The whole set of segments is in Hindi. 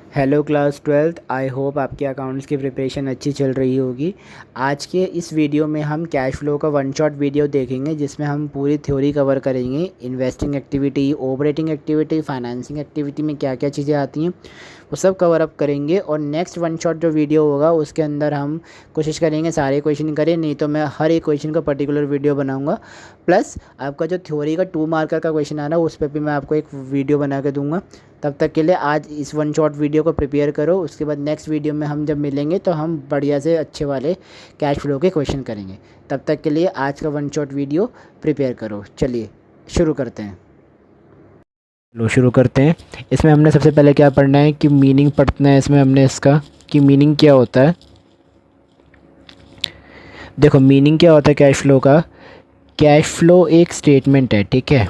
Hello class twelfth. I hope आपके अकाउंट्स की प्रिपरेशन अच्छी चल रही होगी। आज के इस वीडियो में हम कैश फ्लो का वन शॉट वीडियो देखेंगे जिसमें हम पूरी थ्योरी कवर करेंगे। Investing activity, operating activity, financing activity में क्या क्या चीज़ें आती हैं वो सब कवर अप करेंगे। और नेक्स्ट वन शॉट जो वीडियो होगा उसके अंदर हम कोशिश करेंगे सारे क्वेश्चन करें, नहीं तो मैं हर एक क्वेश्चन का पर्टिकुलर वीडियो बनाऊँगा। प्लस आपका जो थ्योरी का 2 मार्कर का क्वेश्चन आ रहा है उस पर भी मैं आपको एक वीडियो बना के दूंगा। तब तक के लिए आज इस वन शॉट वीडियो को प्रिपेयर करो। उसके बाद नेक्स्ट वीडियो में हम जब मिलेंगे तो हम बढ़िया से अच्छे वाले कैश फ्लो के क्वेश्चन करेंगे। तब तक के लिए आज का वन शॉट वीडियो प्रिपेयर करो। चलिए शुरू करते हैं। लो शुरू करते हैं। इसमें हमने सबसे पहले क्या पढ़ना है कि मीनिंग पढ़ना है। इसमें हमने इसका कि मीनिंग क्या होता है। देखो मीनिंग क्या होता है कैश फ्लो का। कैश फ्लो एक स्टेटमेंट है, ठीक है।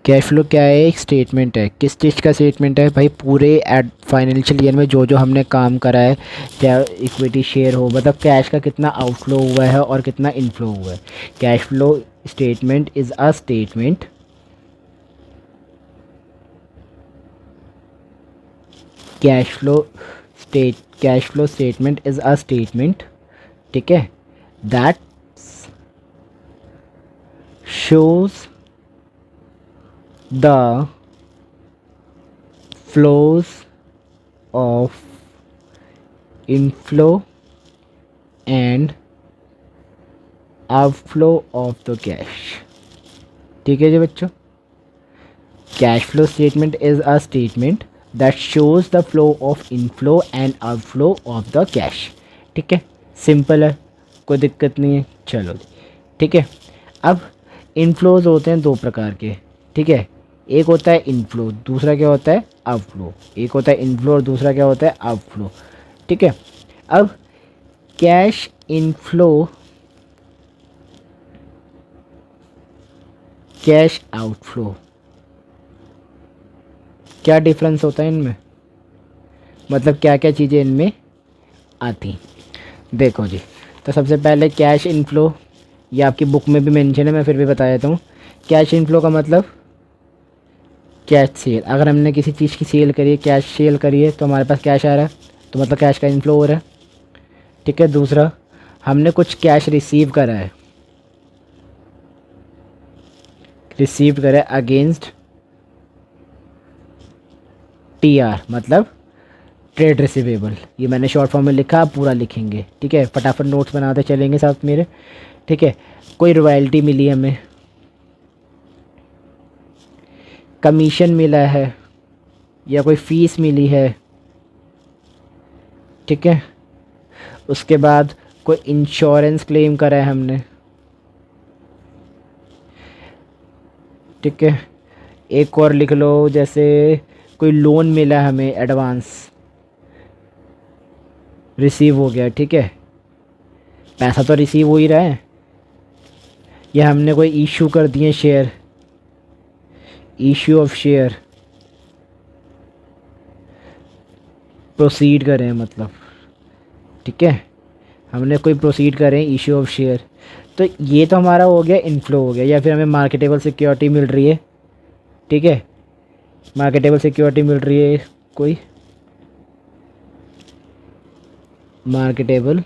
कैश फ्लो क्या है? एक स्टेटमेंट है। किस चीज़ का स्टेटमेंट है भाई? पूरे एड फाइनेंशियल ईयर में जो जो हमने काम करा है, चाहे इक्विटी शेयर हो, मतलब कैश का कितना आउटफ्लो हुआ है और कितना इनफ्लो हुआ है। Cash flow statement is a statement cash flow statement is a statement, ठीक है, that shows the flows of inflow and outflow of the cash। ठीक है जी बच्चों, cash flow statement is a statement that shows the flow of inflow and outflow of the cash. ठीक है, सिंपल है, कोई दिक्कत नहीं है। चलो जी, ठीक है। अब इनफ्लोज होते हैं दो प्रकार के, ठीक है। एक होता है इनफ्लो, दूसरा क्या होता है? आउटफ्लो। एक होता है इनफ्लो और दूसरा क्या होता है? आउटफ्लो, ठीक है। अब कैश इनफ्लो, कैश आउटफ्लो, क्या डिफरेंस होता है इनमें? मतलब क्या क्या चीज़ें इनमें आती। देखो जी, तो सबसे पहले कैश इनफ्लो, ये आपकी बुक में भी मेंशन है, मैं फिर भी बता देता हूँ। कैश इनफ्लो का मतलब कैश सेल। अगर हमने किसी चीज़ की सेल करी है, कैश सेल करी है, तो हमारे पास कैश आ रहा है, तो मतलब कैश का इनफ्लो हो रहा है, ठीक है। दूसरा, हमने कुछ कैश रिसीव करा है अगेंस्ट टीआर, मतलब ट्रेड रिसीवेबल। ये मैंने शॉर्ट फॉर्म में लिखा, आप पूरा लिखेंगे, ठीक है। फटाफट नोट्स बनाते चलेंगे साथ मेरे, ठीक है। कोई रॉयल्टी मिली हमें, कमीशन मिला है, या कोई फ़ीस मिली है, ठीक है। उसके बाद कोई इंश्योरेंस क्लेम करा है हमने, ठीक है। एक और लिख लो, जैसे कोई लोन मिला है हमें, एडवांस रिसीव हो गया, ठीक है। पैसा तो रिसीव हो ही रहा है। या हमने कोई इशू कर दिए share, issue of share, proceed करें मतलब, ठीक है। हमने कोई प्रोसीड करें, इशू ऑफ शेयर, तो ये तो हमारा हो गया, इनफ्लो हो गया। या फिर हमें मार्केटेबल सिक्योरिटी मिल रही है, ठीक है। मार्केटेबल सिक्योरिटी मिल रही है, कोई मार्केटेबल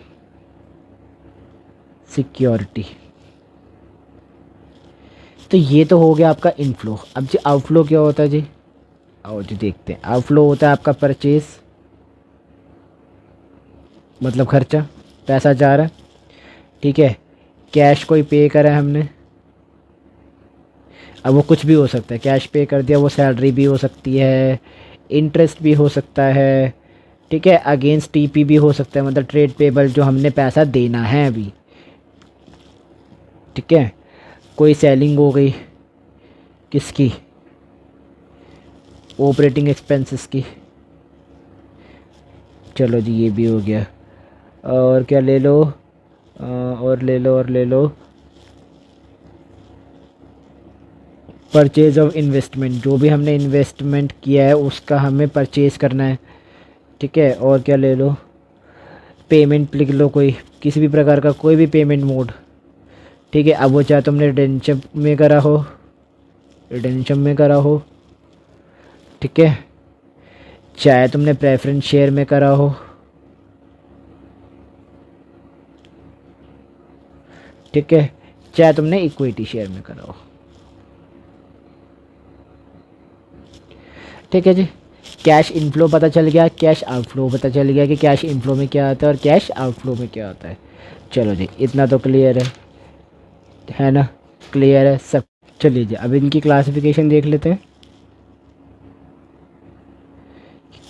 सिक्योरिटी, तो ये तो हो गया आपका इनफ्लो। अब जी आउटफ्लो क्या होता है जी? आओ जी देखते हैं। आउटफ्लो होता है आपका परचेज, मतलब खर्चा, पैसा जा रहा है, ठीक है। कैश कोई पे करा है हमने, अब वो कुछ भी हो सकता है। कैश पे कर दिया, वो सैलरी भी हो सकती है, इंटरेस्ट भी हो सकता है, ठीक है। अगेंस्ट टीपी भी हो सकता है, मतलब ट्रेड पेबल, जो हमने पैसा देना है अभी, ठीक है। कोई सेलिंग हो गई, किसकी? ऑपरेटिंग एक्सपेंसेस की। चलो जी, ये भी हो गया। और क्या ले लो, और ले लो परचेज ऑफ इन्वेस्टमेंट, जो भी हमने इन्वेस्टमेंट किया है उसका हमें परचेज करना है, ठीक है। और क्या ले लो, पेमेंट लिख लो, कोई किसी भी प्रकार का कोई भी पेमेंट मोड, ठीक है। अब वो चाहे तुमने रिडेम्पशन में करा हो, ठीक है, चाहे तुमने प्रेफरेंस शेयर में करा हो, ठीक है, चाहे तुमने इक्विटी शेयर में करा हो, ठीक है जी। कैश इनफ्लो पता चल गया, कैश आउटफ्लो पता चल गया कि कैश इनफ्लो में क्या आता है और कैश आउटफ्लो में क्या आता है। चलो जी, इतना तो क्लियर है ना, क्लियर है सब। चलिए जी, अब इनकी क्लासिफिकेशन देख लेते हैं।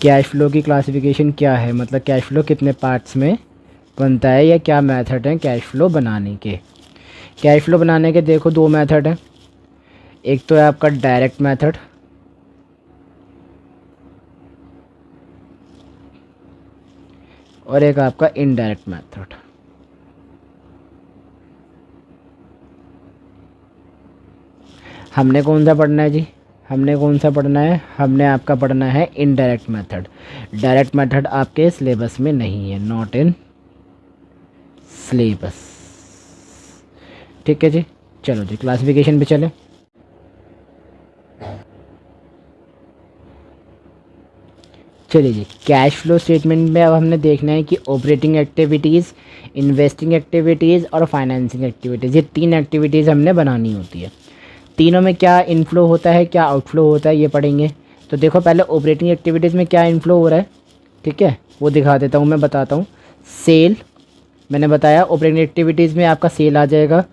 कैश फ्लो की क्लासिफिकेशन क्या है, मतलब कैश फ्लो कितने पार्ट्स में बनता है या क्या मेथड है कैश फ्लो बनाने के। कैश फ्लो बनाने के देखो दो मेथड हैं। एक तो है आपका डायरेक्ट मेथड, और एक आपका इनडायरेक्ट मेथड। हमने कौन सा पढ़ना है जी, हमने कौन सा पढ़ना है, हमने आपका पढ़ना है इनडायरेक्ट मेथड। डायरेक्ट मेथड आपके सिलेबस में नहीं है, नॉट इन सिलेबस, ठीक है जी। चलो जी, क्लासिफिकेशन पे चले। चलिए जी, कैश फ्लो स्टेटमेंट में अब हमने देखना है कि ऑपरेटिंग एक्टिविटीज़, इन्वेस्टिंग एक्टिविटीज़ और फाइनेंसिंग एक्टिविटीज़, ये तीन एक्टिविटीज़ हमने बनानी होती है। तीनों में क्या इनफ्लो होता है, क्या आउटफ्लो होता है, ये पढ़ेंगे। तो देखो पहले ऑपरेटिंग एक्टिविटीज़ में क्या इनफ्लो हो रहा है, ठीक है, वो दिखा देता हूँ, मैं बताता हूँ। सेल, मैंने बताया ऑपरेटिंग एक्टिविटीज़ में आपका सेल आ जाएगा,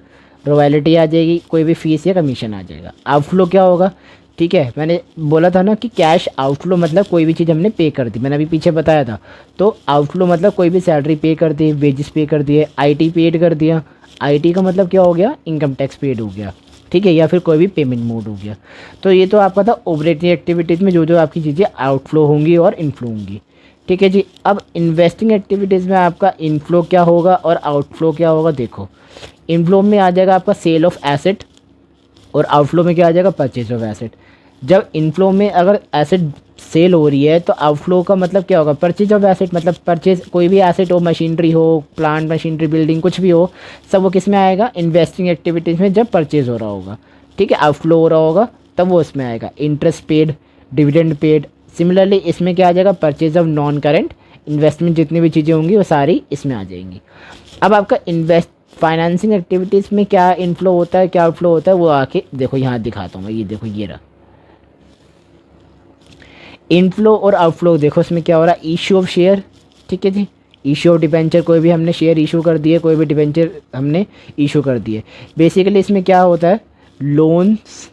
रॉयल्टी आ जाएगी, कोई भी फीस या कमीशन आ जाएगा। आउटफ्लो क्या होगा, ठीक है, मैंने बोला था ना कि कैश आउटफ्लो मतलब कोई भी चीज़ हमने पे कर दी, मैंने अभी पीछे बताया था। तो आउटफ्लो मतलब कोई भी सैलरी पे कर दी, वेजेस पे कर दिए, आईटी पेड कर दिया। आईटी का मतलब क्या हो गया, इनकम टैक्स पेड हो गया, ठीक है, या फिर कोई भी पेमेंट मोड हो गया। तो ये तो आपका था ऑपरेटिंग एक्टिविटीज़ में जो जो आपकी चीज़ें आउटफ्लो होंगी और इनफ्लो होंगी, ठीक है जी। अब इन्वेस्टिंग एक्टिविटीज़ में आपका इनफ्लो क्या होगा और आउटफ्लो क्या होगा, देखो इनफ्लो में आ जाएगा आपका सेल ऑफ एसेट और आउटफ्लो में क्या आ जाएगा, परचेज ऑफ एसेट। जब इनफ्लो में अगर एसेट सेल हो रही है तो आउटफ्लो का मतलब क्या होगा, परचेज ऑफ एसेट, मतलब परचेज कोई भी एसेट हो, मशीनरी हो, प्लांट मशीनरी, बिल्डिंग, कुछ भी हो, सब वो किस में आएगा, इन्वेस्टिंग एक्टिविटीज़ में, जब परचेज हो रहा होगा, ठीक है, आउटफ्लो हो रहा होगा तब वो इसमें आएगा। Interest paid, dividend paid, similarly इसमें क्या आ जाएगा, purchase of non current investment, जितनी भी चीज़ें होंगी वो सारी इसमें आ जाएंगी। अब आपका फाइनेंसिंग एक्टिविटीज़ में क्या इनफ्लो होता है, क्या आउटफ्लो होता है, वो आके देखो यहाँ दिखाता हूँ मैं, ये देखो ये रहा इनफ्लो और आउटफ्लो। देखो इसमें क्या हो रहा है, इशू ऑफ शेयर, ठीक है जी, इशू ऑफ डिबेंचर, कोई भी हमने शेयर इशू कर दिए, कोई भी डिबेंचर हमने इशू कर दिए। बेसिकली इसमें क्या होता है, लोन्स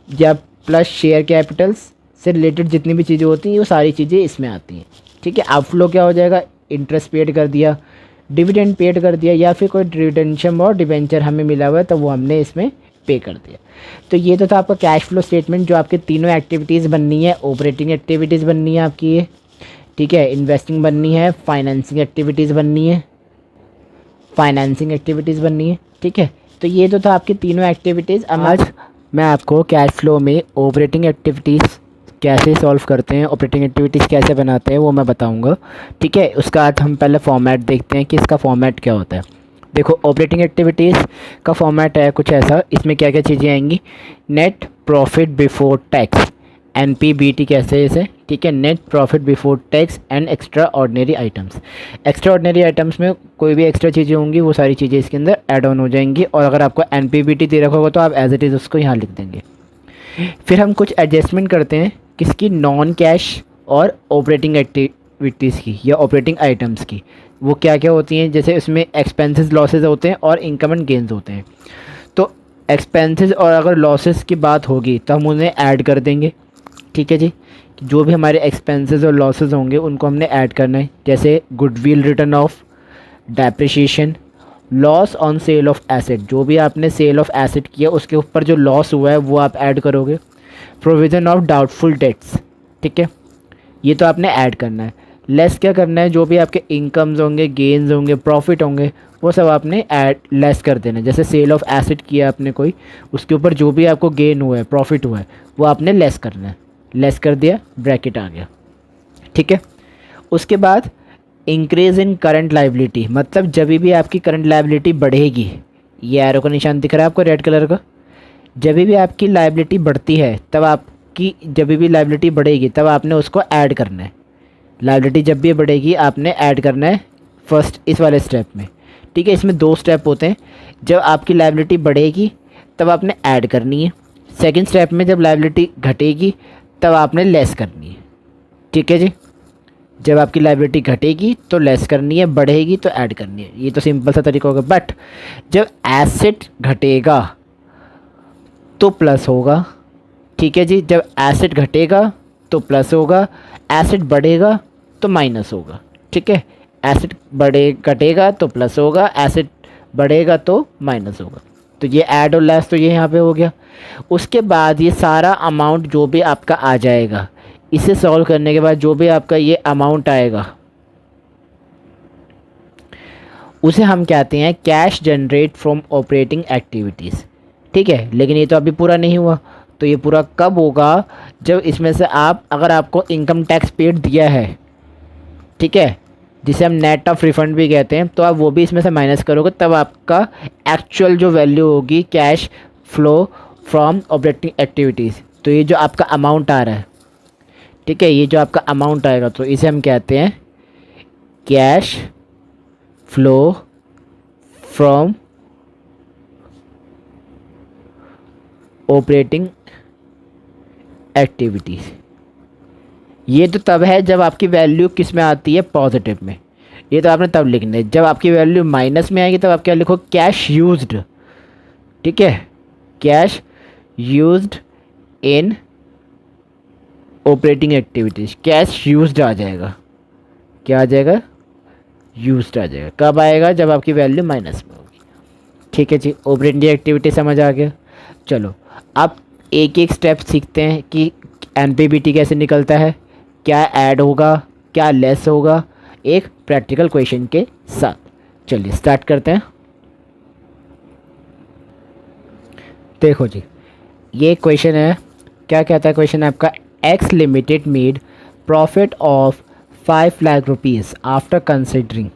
या प्लस शेयर कैपिटल्स से रिलेटेड जितनी भी चीज़ें होती हैं वो सारी चीज़ें इसमें आती हैं, ठीक है। आउटफ्लो क्या हो जाएगा, इंटरेस्ट पेड कर दिया, डिविडेंड पेड कर दिया, या फिर कोई रिटेंशन और डिबेंचर हमें मिला हुआ है तो वो हमने इसमें पे कर दिया। तो ये तो था आपका कैश फ्लो स्टेटमेंट, जो आपके तीनों एक्टिविटीज़ बननी है। ऑपरेटिंग एक्टिविटीज़ बननी है आपकी ये, ठीक है, इन्वेस्टिंग बननी है, फाइनेंसिंग एक्टिविटीज़ बननी है, फाइनेंसिंग एक्टिविटीज़ बननी है, ठीक है। तो ये तो था आपकी तीनों एक्टिविटीज़। आज मैं आपको कैश फ्लो में ऑपरेटिंग एक्टिविटीज़ कैसे सॉल्व करते हैं, ऑपरेटिंग एक्टिविटीज़ कैसे बनाते हैं वो मैं बताऊंगा, ठीक है। उसका आज हम पहले फॉर्मेट देखते हैं कि इसका फॉर्मेट क्या होता है। देखो ऑपरेटिंग एक्टिविटीज़ का फॉर्मेट है कुछ ऐसा, इसमें क्या क्या चीज़ें आएंगी, net profit before tax, NPBT कैसे इसे, ठीक है, net profit before tax and extra ordinary items. Extra ordinary items में कोई भी एक्स्ट्रा चीज़ें होंगी वो सारी चीज़ें इसके अंदर ऐड ऑन हो जाएंगी, और अगर आपको NPBT दे रखा होगा तो आप एज इट इज़ उसको यहाँ लिख देंगे। फिर हम कुछ एडजस्टमेंट करते हैं किसकी, नॉन कैश और ऑपरेटिंग एक्टिविटीज़ की या ऑपरेटिंग आइटम्स की। वो क्या क्या होती हैं, जैसे इसमें एक्सपेंसेस लॉसेस होते हैं और इनकम एंड गेंस होते हैं। तो एक्सपेंसेस और अगर लॉसेस की बात होगी तो हम उन्हें ऐड कर देंगे, ठीक है जी। जो भी हमारे एक्सपेंसेस और लॉसेस होंगे उनको हमने ऐड करना है, जैसे goodwill return of, depreciation, loss on sale of asset, जो भी आपने सेल ऑफ एसेट किया उसके ऊपर जो लॉस हुआ है वो आप ऐड करोगे, प्रोविज़न ऑफ डाउटफुल डेट्स, ठीक है, ये तो आपने ऐड करना है। लेस क्या करना है, जो भी आपके इनकम्स होंगे, गेन्स होंगे, प्रॉफिट होंगे, वो सब आपने ऐड लेस कर देना है। जैसे सेल ऑफ एसेट किया आपने कोई, उसके ऊपर जो भी आपको गेन हुआ है, प्रॉफिट हुआ है, वो आपने लेस करना है। लेस कर दिया, ब्रैकेट आ गया, ठीक है। उसके बाद इंक्रीज़ इन करंट लाइबिलिटी, मतलब जब भी आपकी करंट लाइबिलिटी बढ़ेगी, ये एरो का निशान दिख रहा है आपको रेड कलर का, जब भी आपकी लाइबिलिटी बढ़ती है तब आप आपकी जब भी लाइबिलिटी बढ़ेगी तब आपने उसको ऐड करना है। लाइबिलिटी जब भी बढ़ेगी आपने ऐड करना है फर्स्ट इस वाले स्टेप में, ठीक है। इसमें 2 स्टेप होते हैं। जब आपकी लाइबिलिटी बढ़ेगी तब आपने ऐड करनी है। सेकंड स्टेप में जब लाइबिलिटी घटेगी तब आपने लेस करनी है, ठीक है जी। जब आपकी लाइबिलिटी घटेगी तो लेस करनी है, बढ़ेगी तो ऐड करनी है। ये तो सिंपल सा तरीका होगा। बट जब एसेट घटेगा तो प्लस होगा, ठीक है जी। जब एसेट घटेगा तो प्लस होगा, एसेट बढ़ेगा तो माइनस होगा, ठीक है। एसेट घटेगा तो प्लस होगा, एसेट बढ़ेगा तो माइनस होगा। तो ये ऐड और लेस तो ये यहाँ पे हो गया। उसके बाद ये सारा अमाउंट जो भी आपका आ जाएगा, इसे सॉल्व करने के बाद जो भी आपका ये अमाउंट आएगा उसे हम कहते हैं cash generate from operating activities, ठीक है। लेकिन ये तो अभी पूरा नहीं हुआ, तो ये पूरा कब होगा? जब इसमें से अगर आपको इनकम टैक्स पेड दिया है, ठीक है, जिसे हम नेट ऑफ रिफंड भी कहते हैं, तो आप वो भी इसमें से माइनस करोगे, तब आपका एक्चुअल जो वैल्यू होगी cash flow from operating activities. तो ये जो आपका अमाउंट आ रहा है, ठीक है, ये जो आपका अमाउंट आएगा तो इसे हम कहते हैं cash flow from operating activities. ये तो तब है जब आपकी वैल्यू किस में आती है? पॉजिटिव में। ये तो आपने तब लिखना है। जब आपकी वैल्यू माइनस में आएगी तब आप क्या लिखो? कैश यूज्ड, ठीक है, cash used in operating activities. Cash used आ जाएगा। क्या आ जाएगा? यूज्ड आ जाएगा। कब आएगा? जब आपकी वैल्यू माइनस में होगी, ठीक है जी। ऑपरेटिंग एक्टिविटी समझ आ गया। चलो अब एक एक स्टेप सीखते हैं कि एनपीबीटी कैसे निकलता है, क्या ऐड होगा, क्या लेस होगा, एक प्रैक्टिकल क्वेश्चन के साथ। चलिए स्टार्ट करते हैं। देखो जी, ये क्वेश्चन है। क्या कहता है क्वेश्चन आपका? X limited made profit of 5 lakh rupees after considering.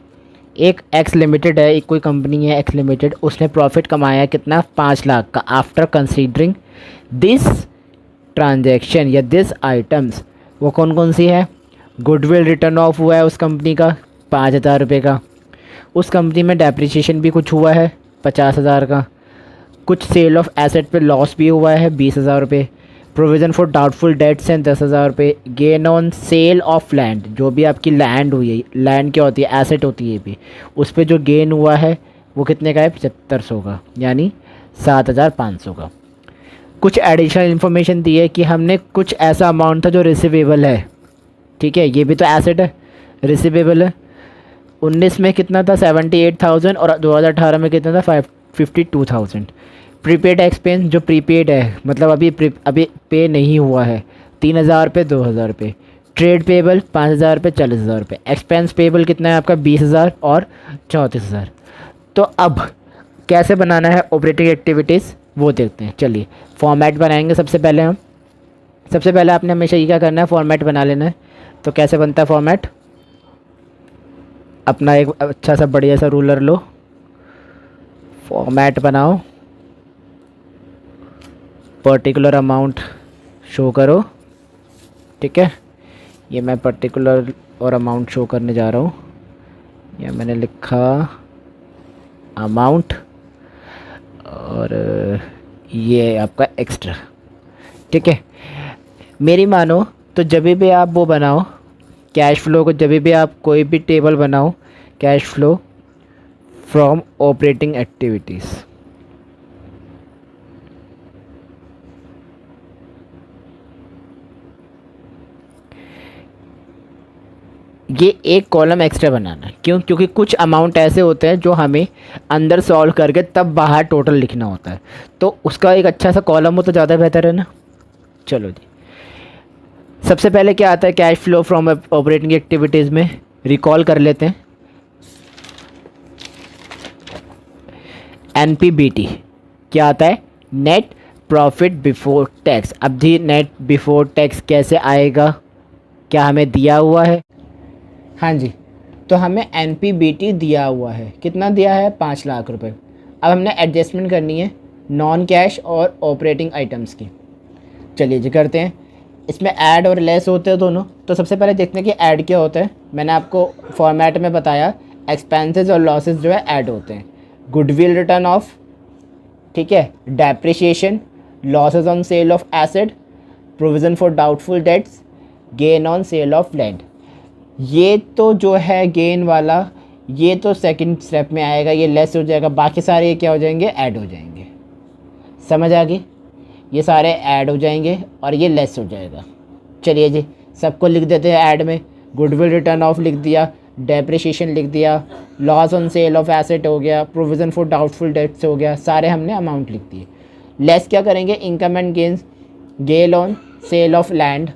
एक एक्स लिमिटेड है, एक कोई कंपनी है एक्स लिमिटेड, उसने प्रॉफिट कमाया कितना? 5 लाख का आफ्टर कंसिडरिंग दिस ट्रांजैक्शन या दिस आइटम्स। वो कौन कौन सी है? गुडविल रिटर्न ऑफ हुआ है उस कंपनी का 5,000 रुपये का। उस कंपनी में डेप्रिसिएशन भी कुछ हुआ है 50,000 का। कुछ सेल ऑफ एसेट पे लॉस भी हुआ है 20,000 रुपये। प्रोविज़न फॉर डाउटफुल डेट्स हैं 10,000 रुपये। Gain on sale of land, जो भी आपकी लैंड हुई है, लैंड क्या होती है? एसेट होती है। भी उस पर जो गेन हुआ है वो कितने का है? 7500 का, यानी 7,500 का। कुछ एडिशनल इन्फॉर्मेशन दी है कि हमने कुछ ऐसा अमाउंट था जो रिसीवेबल है, ठीक है, ये भी तो एसेट है, रिसीवेबल है। 19 में कितना था? 78,000 और 2018 में कितना था? 52,000। प्रीपेड एक्सपेंस जो प्रीपेड है, मतलब अभी पे नहीं हुआ है, 3,000 रुपये 2,000 रुपये। ट्रेड पेबल 5,000 रुपये 40,000 रुपये। एक्सपेंस पेबल कितना है आपका? 20,000 और 34,000। तो अब कैसे बनाना है ऑपरेटिंग एक्टिविटीज़ वो देखते हैं। चलिए फॉर्मेट बनाएंगे। सबसे पहले आपने हमेशा ये क्या करना है? फॉर्मेट बना लेना है। तो कैसे बनता है फॉर्मेट? अपना एक अच्छा सा बढ़िया सा रूलर लो, फॉर्मेट बनाओ, पर्टिकुलर अमाउंट शो करो, ठीक है। ये मैं पर्टिकुलर और अमाउंट शो करने जा रहा हूँ। ये मैंने लिखा अमाउंट और ये आपका एक्स्ट्रा, ठीक है। मेरी मानो तो जब भी आप वो बनाओ कैश फ्लो को, जब भी आप कोई भी टेबल बनाओ cash flow from operating activities, ये एक कॉलम एक्स्ट्रा बनाना है। क्यों? क्योंकि कुछ अमाउंट ऐसे होते हैं जो हमें अंदर सॉल्व करके तब बाहर टोटल लिखना होता है, तो उसका एक अच्छा सा कॉलम हो तो ज़्यादा बेहतर है ना। चलो जी, सबसे पहले क्या आता है cash flow from operating activities में? रिकॉल कर लेते हैं। एनपीबीटी क्या आता है? Net profit before tax. अब जी नेट बिफोर टैक्स कैसे आएगा? क्या हमें दिया हुआ है? हाँ जी, तो हमें एनपीबीटी दिया हुआ है। कितना दिया है? 5 लाख रुपए। अब हमने एडजस्टमेंट करनी है नॉन कैश और ऑपरेटिंग आइटम्स की। चलिए जी करते हैं। इसमें ऐड और लेस होते हैं दोनों। तो सबसे पहले देखते हैं कि ऐड क्या होता है। मैंने आपको फॉर्मेट में बताया, एक्सपेंसेस और लॉसेस जो है ऐड होते हैं। गुडविल रिटर्न ऑफ, ठीक है, depreciation, losses on sale of asset, provision for doubtful debts, gain on sale of land. ये तो जो है गेन वाला, ये तो सेकंड स्टेप में आएगा, ये लेस हो जाएगा। बाकी सारे ये क्या हो जाएंगे, ऐड हो जाएंगे। समझ आ गई? ये सारे ऐड हो जाएंगे और ये लेस हो जाएगा। चलिए जी, सबको लिख देते हैं ऐड में। गुडविल रिटर्न ऑफ लिख दिया, डेप्रिसिएशन लिख दिया, loss on sale of asset हो गया, प्रोविज़न फॉर डाउटफुल डेट्स हो गया, सारे हमने अमाउंट लिख दिए। लेस क्या करेंगे, income and gains, gain on sale of land.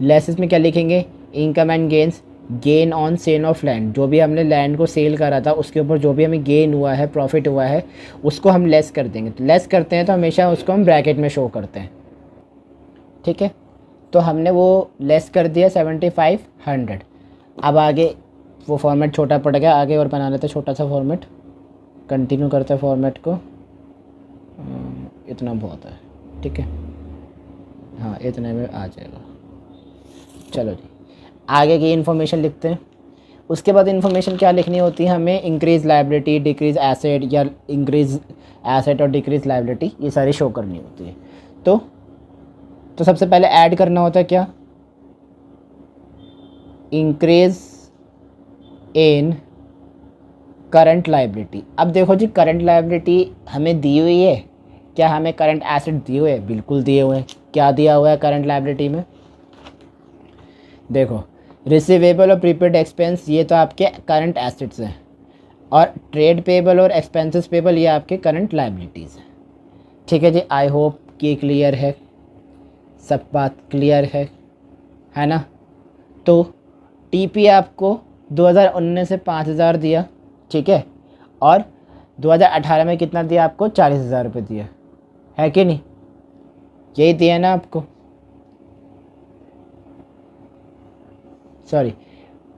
Laces में क्या लिखेंगे, income and gains, gain on sale of land. जो भी हमने लैंड को सेल करा था उसके ऊपर जो भी हमें गेन हुआ है, प्रॉफिट हुआ है, उसको हम लेस कर देंगे। तो लेस करते हैं तो हमेशा उसको हम ब्रैकेट में शो करते हैं, ठीक है। तो हमने वो लेस कर दिया 7500। अब आगे वो फॉर्मेट छोटा पड़ गया, आगे और बना लेते छोटा सा फॉर्मेट। कंटिन्यू करते हैं फॉर्मेट को, इतना बहुत है, ठीक है, हाँ इतने में आ जाएगा। चलो जी, आगे की इन्फॉर्मेशन लिखते हैं। उसके बाद इन्फॉर्मेशन क्या लिखनी होती है हमें, इंक्रीज़ लायबिलिटी, डिक्रीज़ एसेट, या इंक्रीज़ एसेट और डिक्रीज़ लायबिलिटी, ये सारी शो करनी होती है। तो सबसे पहले ऐड करना होता है क्या, इंक्रीज़ इन करंट लायबिलिटी। अब देखो जी, करंट लायबिलिटी हमें दी हुई है, क्या हमें करंट एसेट दिए हुए हैं? बिल्कुल दिए हुए हैं। क्या दिया हुआ है करंट लायबिलिटी में, देखो, रिसीवेबल और प्रीपेड एक्सपेंस, ये तो आपके करंट एसेट्स हैं, और ट्रेड पेबल और एक्सपेंसेस पेबल ये आपके करंट लायबिलिटीज़ हैं। ठीक है जी, आई होप कि क्लियर है, सब बात क्लियर है ना। तो टीपी आपको 2019 से 5000 दिया, ठीक है, और 2018 में कितना दिया आपको, 40,000 रुपये दिया है कि नहीं, यही दिया ना आपको। सॉरी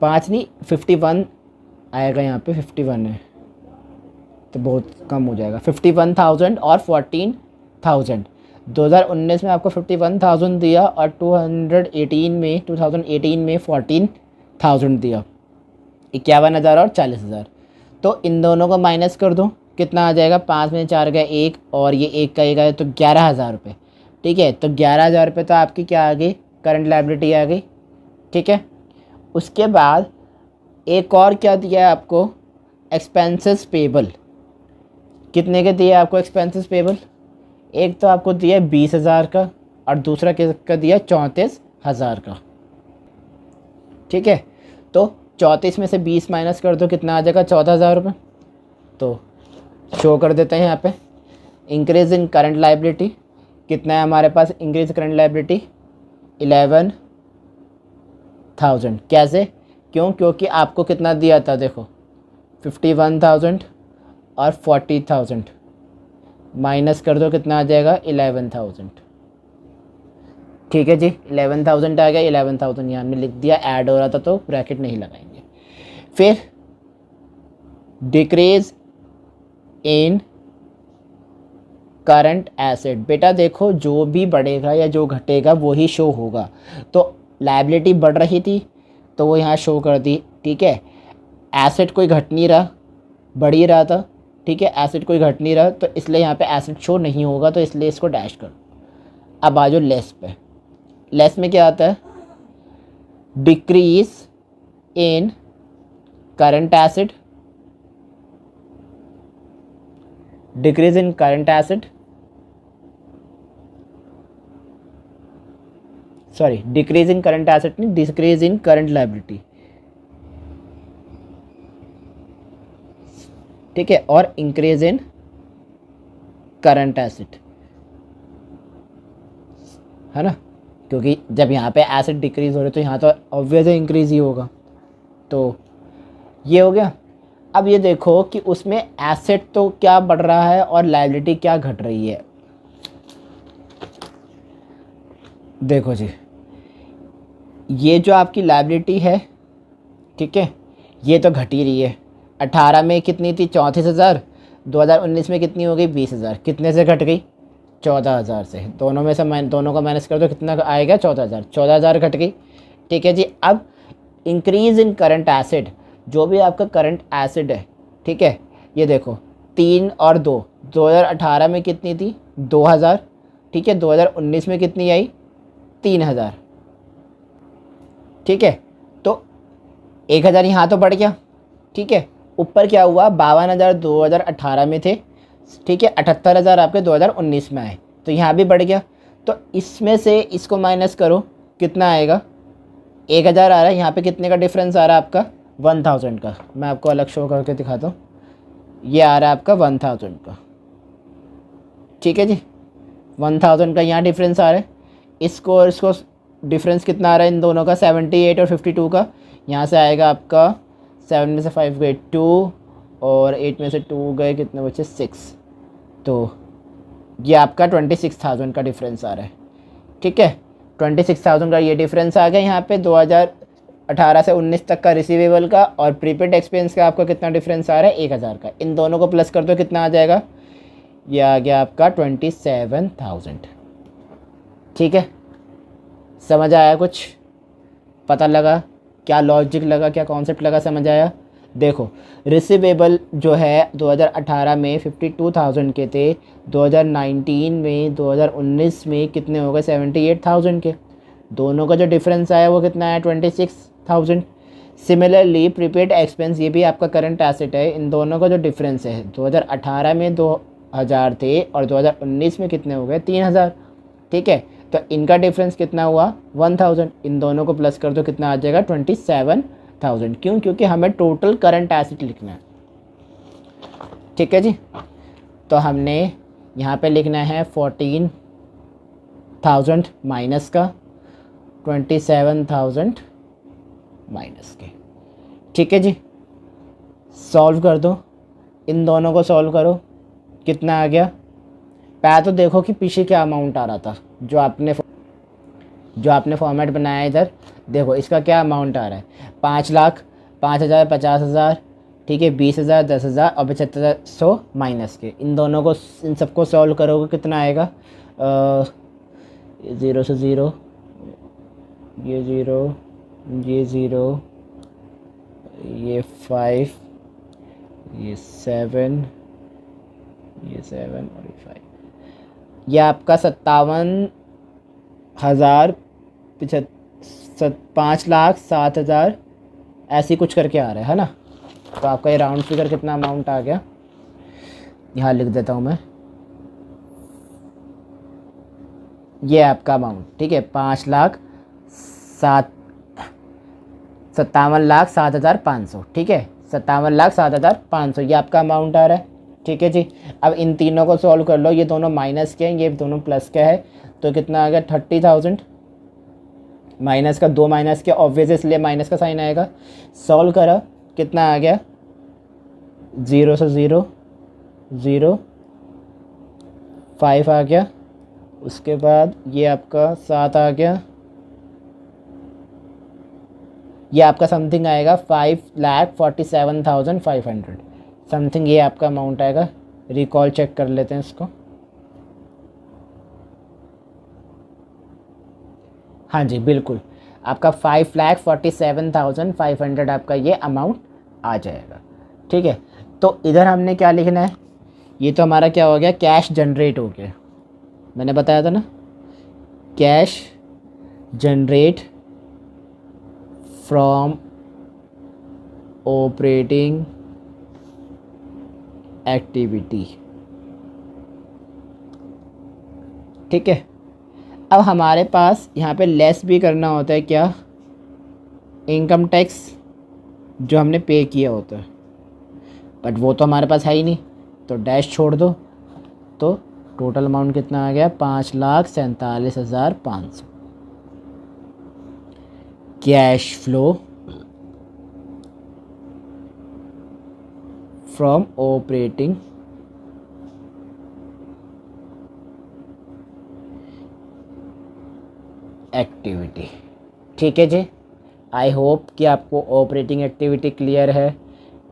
5 नहीं, 51 आएगा यहाँ पे, 51 है तो बहुत कम हो जाएगा। 51,000 और 14,000। 2019 में आपको 51,000 दिया और 2018 में 14,000 दिया, 51,000 और 40,000। तो इन दोनों को माइनस कर दो, कितना आ जाएगा, 5 में 4 गया 1, और ये 1 का 1 आया तो 11,000 रुपये, ठीक है। तो 11,000 रुपये तो आपकी क्या आ गई, करंट लायबिलिटी आ गई, ठीक है। उसके बाद एक और क्या दिया है आपको, एक्सपेंसेस पेबल। कितने के दिए आपको एक्सपेंसेस पेबल, एक तो आपको दिया 20,000 का और दूसरा किसका दिया 34,000 का, ठीक है। तो 34 में से 20 माइनस कर दो, कितना आ जाएगा, 14,000 रुपये। तो शो कर देते हैं यहाँ पे, इंक्रीज इन करंट लायबिलिटी कितना है हमारे पास, इंक्रीज करंट लायबिलिटी 11,000। कैसे, क्यों, क्योंकि आपको कितना दिया था, देखो 51,000 और 40,000 माइनस कर दो, कितना आ जाएगा 11,000, ठीक है जी। 11,000 आ गया, 11,000 यहाँ में लिख दिया, ऐड हो रहा था तो ब्रैकेट नहीं लगाएंगे। फिर डिक्रीज इन करंट एसेट, बेटा देखो जो भी बढ़ेगा या जो घटेगा वो ही शो होगा। तो लायबिलिटी बढ़ रही थी तो वो यहाँ शो कर दी, ठीक है। एसेट कोई घट नहीं रहा, बढ़ ही रहा था, ठीक है, एसेट कोई घट नहीं रहा, तो इसलिए यहाँ पे एसेट शो नहीं होगा, तो इसलिए इसको डैश करो। अब आ जाओ लेस पे। लेस में क्या आता है, decrease in current asset, decrease in current asset, sorry decrease in current asset नहीं, डिक्रीज इन करंट लायबिलिटी, ठीक है, और इंक्रीज इन करंट एसेट, है ना, क्योंकि जब यहाँ पे एसेट डिक्रीज हो रहे तो यहाँ तो ऑब्वियस इंक्रीज ही होगा। तो ये हो गया। अब ये देखो कि उसमें एसेट तो क्या बढ़ रहा है और लायबिलिटी क्या घट रही है। देखो जी, ये जो आपकी लायबिलिटी है, ठीक है, ये तो घट ही रही है। 18 में कितनी थी, 34,000, 2019 में कितनी हो गई, 20,000। कितने से घट गई, 14,000 से, दोनों में से दोनों का माइनस कर दो, कितना आएगा 14,000, 14,000 घट गई। ठीक है जी। अब इंक्रीज़ इन करंट एसिड, जो भी आपका करंट एसिड है, ठीक है, ये देखो 3 और 2, 2018 में कितनी थी 2,000, ठीक है, 2019 में कितनी आई 3,000, ठीक है, तो 1,000 यहाँ तो बढ़ गया। ठीक है, ऊपर क्या हुआ 52,000 2018 में थे, ठीक है, 78,000 आपके 2019 में आए, तो यहाँ भी बढ़ गया। तो इसमें से इसको माइनस करो, कितना आएगा 1,000 आ रहा है, यहाँ पे कितने का डिफरेंस आ रहा है आपका 1,000 का। मैं आपको अलग शो करके दिखाता हूँ, ये आ रहा है आपका 1,000 का। ठीक है जी, 1,000 का यहाँ डिफरेंस आ रहा है। इसको और इसको डिफरेंस कितना आ रहा है इन दोनों का 78 और 52 का, यहाँ से आएगा आपका 7 में से 5 गए 2 और 8 में से 2 गए कितने बचे 6, तो ये आपका 26,000 का डिफरेंस आ रहा है। ठीक है, 26,000 का ये डिफरेंस आ गया यहाँ पे 2018 से 19 तक का रिसीवेबल का, और प्रीपेड एक्सपेंस का आपका कितना डिफरेंस आ रहा है 1,000 का। इन दोनों को प्लस कर दो, कितना आ जाएगा, ये आ गया आपका 27,000। ठीक है, समझ आया, कुछ पता लगा, क्या लॉजिक लगा, क्या कॉन्सेप्ट लगा, समझ आया। देखो रिसीवेबल जो है 2018 में 52,000 के थे, 2019 में 2019 में कितने हो गए 78,000 के, दोनों का जो डिफरेंस आया वो कितना आया 26,000। सिमिलरली प्रीपेड एक्सपेंस, ये भी आपका करंट एसेट है, इन दोनों का जो डिफरेंस है 2018 में 2,000 थे और 2019 में कितने हो गए 3,000। ठीक है, तो इनका डिफरेंस कितना हुआ 1,000, इन दोनों को प्लस कर दो, कितना आ जाएगा 27,000। क्यों, क्योंकि हमें टोटल करंट एसेट लिखना है। ठीक है जी, तो हमने यहाँ पे लिखना है 14,000 माइनस का 27,000 माइनस के। ठीक है जी, सॉल्व कर दो, इन दोनों को सॉल्व करो, कितना आ गया, पहले तो देखो कि पीछे क्या अमाउंट आ रहा था, जो आपने फॉर्मेट बनाया है इधर, देखो इसका क्या अमाउंट आ रहा है 5 लाख, 5,000, 50,000, ठीक है, 20,000, 10,000 और 7,500 माइनस के। इन दोनों को, इन सबको सॉल्व करोगे कितना आएगा, 0 से 0, ये 0, ये 0, ये 5, ये 7, ये 7 और ये 5, ये आपका 57,000 5,07,000 ऐसी कुछ करके आ रहा है ना। तो आपका ये राउंड फिगर कितना अमाउंट आ गया, यहाँ लिख देता हूँ मैं, ये आपका अमाउंट, ठीक है, 57,07,500, ठीक है, 57,07,500 ये आपका अमाउंट आ रहा है। ठीक है जी, अब इन तीनों को सॉल्व कर लो, ये दोनों माइनस के हैं, ये दोनों प्लस के है, तो कितना आ गया 30,000, माइनस का 2 माइनस के ऑब्वियस इसलिए माइनस का साइन आएगा। सॉल्व करा, कितना आ गया 0 से 0, 0, 5 आ गया, उसके बाद ये आपका 7 आ गया, ये आपका समथिंग आएगा 5,47,500 समथिंग, ये आपका अमाउंट आएगा। रिकॉल चेक कर लेते हैं इसको, हाँ जी बिल्कुल, आपका 5,47,500 आपका ये अमाउंट आ जाएगा। ठीक है, तो इधर हमने क्या लिखना है, ये तो हमारा क्या हो गया, कैश जनरेट हो गया, मैंने बताया था ना, cash generate from operating activity. ठीक है, अब हमारे पास यहाँ पे लेस भी करना होता है, क्या, इनकम टैक्स जो हमने पे किया होता है, बट वो तो हमारे पास है ही नहीं, तो डैश छोड़ दो, तो टोटल अमाउंट कितना आ गया 5,47,500। Cash flow from operating activity. ठीक है जी, आई होप कि आपको ऑपरेटिंग एक्टिविटी क्लियर है,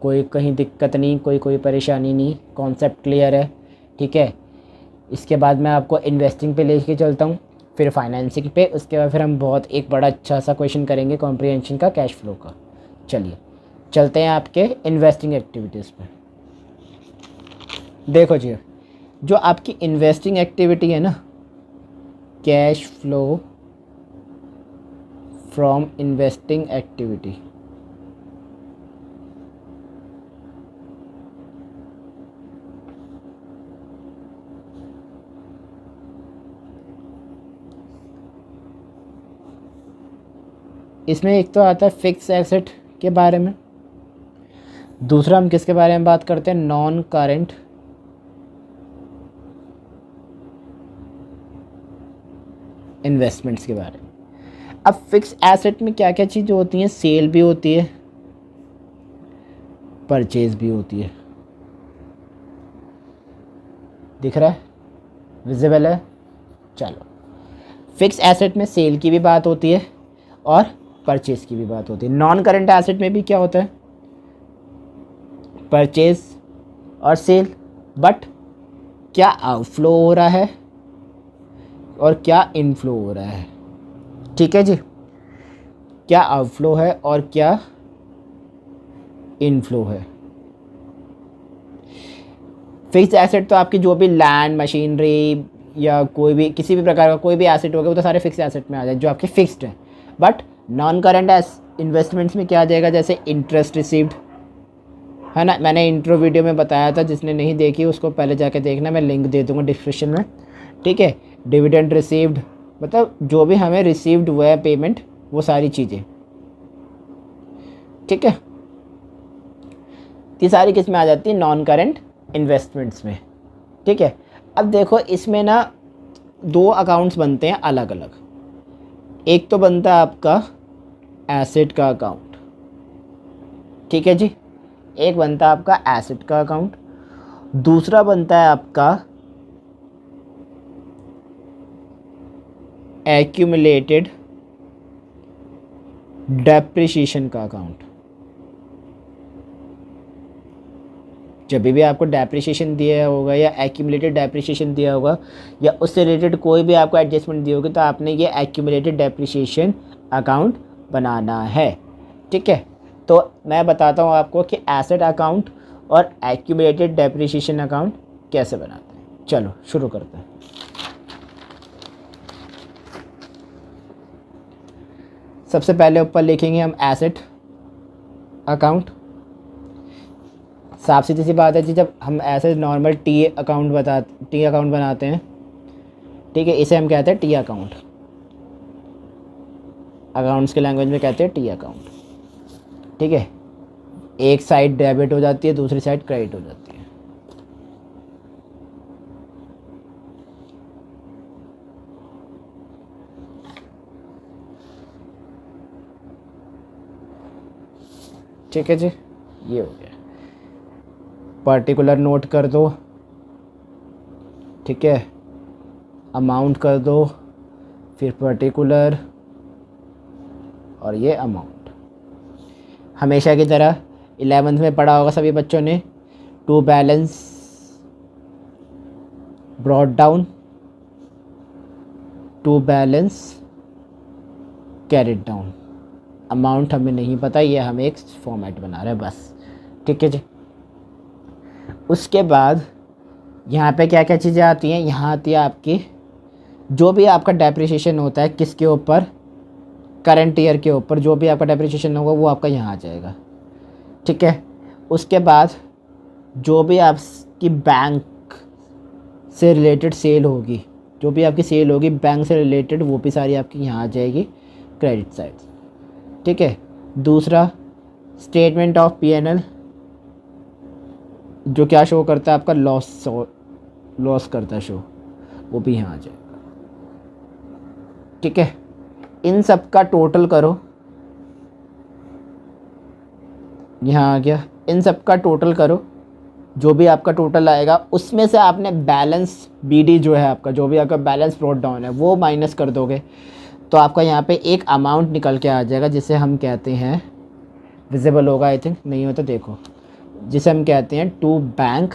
कोई कहीं दिक्कत नहीं, कोई परेशानी नहीं, कॉन्सेप्ट क्लियर है। ठीक है, इसके बाद मैं आपको इन्वेस्टिंग पे लेके चलता हूँ, फिर फाइनेंसिंग पे, उसके बाद फिर हम बहुत एक बड़ा अच्छा सा क्वेश्चन करेंगे कॉम्प्रिहेंशन का, कैश फ्लो का। चलिए चलते हैं आपके इन्वेस्टिंग एक्टिविटीज़ पे। देखो जी, जो आपकी इन्वेस्टिंग एक्टिविटी है ना, cash flow from investing activity, इसमें एक तो आता है फिक्स एसेट के बारे में, दूसरा हम किसके बारे में बात करते हैं, नॉन करंट इन्वेस्टमेंट्स के बारे में। अब फिक्स एसेट में क्या क्या चीज़ें होती हैं, सेल भी होती है, परचेज भी होती है। दिख रहा है, विजिबल है। चलो, फिक्स एसेट में सेल की भी बात होती है और परचेज की भी बात होती है। नॉन करंट एसेट में भी क्या होता है, परचेज और सेल, बट क्या आउटफ्लो हो रहा है और क्या इनफ्लो हो रहा है। ठीक है जी, क्या आउटफ्लो है और क्या इनफ्लो है। फिक्स एसेट तो आपकी जो भी लैंड, मशीनरी या कोई भी किसी भी प्रकार का कोई भी एसेट होगा वो तो सारे फिक्स एसेट में आ जाए जो आपके फिक्स्ड है। बट नॉन करंट इन्वेस्टमेंट्स में क्या आ जाएगा, जैसे इंटरेस्ट रिसीव्ड है ना, मैंने इंट्रो वीडियो में बताया था, जिसने नहीं देखी उसको पहले जाके देखना, मैं लिंक दे दूँगा डिस्क्रिप्शन में। ठीक है, डिविडेंड रिसीव्ड, मतलब जो भी हमें रिसीव्ड हुआ है पेमेंट, वो सारी चीज़ें। ठीक है, ये सारी किस में आ जाती है, नॉन करंट इन्वेस्टमेंट्स में। ठीक है, अब देखो इसमें ना दो अकाउंट्स बनते हैं अलग अलग। एक तो बनता है आपका एसेट का अकाउंट, ठीक है जी, एक बनता है आपका एसेट का अकाउंट, दूसरा बनता है आपका एक्यूमुलेटेड डेप्रिसिएशन का अकाउंट। जब भी आपको डेप्रिसिएशन दिया होगा या एक्यूमुलेटेड डेप्रिसिएशन दिया होगा या उससे रिलेटेड कोई भी आपको एडजस्टमेंट दी होगी, तो आपने ये एक्यूमुलेटेड डेप्रिसिएशन अकाउंट बनाना है। ठीक है, तो मैं बताता हूँ आपको कि एसेट अकाउंट और एक्यूमुलेटेड डेप्रिसिएशन अकाउंट कैसे बनाते हैं। चलो शुरू करते हैं। सबसे पहले ऊपर लिखेंगे हम एसेट अकाउंट। साफ सीधी सी बात है जी, जब हम ऐसे नॉर्मल टी अकाउंट बनाते हैं, ठीक है, इसे हम कहते हैं टी अकाउंट, अकाउंट्स के लैंग्वेज में कहते हैं टी अकाउंट। ठीक है, एक साइड डेबिट हो जाती है, दूसरी साइड क्रेडिट हो जाती है। ठीक है जी, ये हो गया। पर्टिकुलर नोट कर दो, ठीक है, अमाउंट कर दो, फिर पर्टिकुलर और ये अमाउंट। हमेशा की तरह 11th में पढ़ा होगा सभी बच्चों ने, to balance brought down, to balance carried down. Amount हमें नहीं पता, ये हम एक फॉर्मेट बना रहे हैं बस। ठीक है जी, उसके बाद यहाँ पे क्या क्या चीज़ें आती हैं, यहाँ आती है आपकी जो भी आपका डेप्रिसिएशन होता है, किसके ऊपर, करंट ईयर के ऊपर जो भी आपका डेप्रिसिएशन होगा वो आपका यहाँ आ जाएगा। ठीक है, उसके बाद जो भी आपकी बैंक से रिलेटेड सेल होगी, जो भी आपकी सेल होगी बैंक से रिलेटेड, वो भी सारी आपकी यहाँ आ जाएगी क्रेडिट साइड। ठीक है, दूसरा स्टेटमेंट ऑफ P&L, जो क्या शो करता है आपका लॉस करता है शो, वो भी यहाँ आ जाएगा। ठीक है, इन सब का टोटल करो, यहाँ आ गया, इन सब का टोटल करो, जो भी आपका टोटल आएगा उसमें से आपने बैलेंस BD जो है आपका, जो भी आपका बैलेंस ब्रॉट डाउन है वो माइनस कर दोगे, तो आपका यहाँ पे एक अमाउंट निकल के आ जाएगा, जिसे हम कहते हैं, विजिबल होगा आई थिंक, नहीं हो तो देखो, जिसे हम कहते हैं टू बैंक,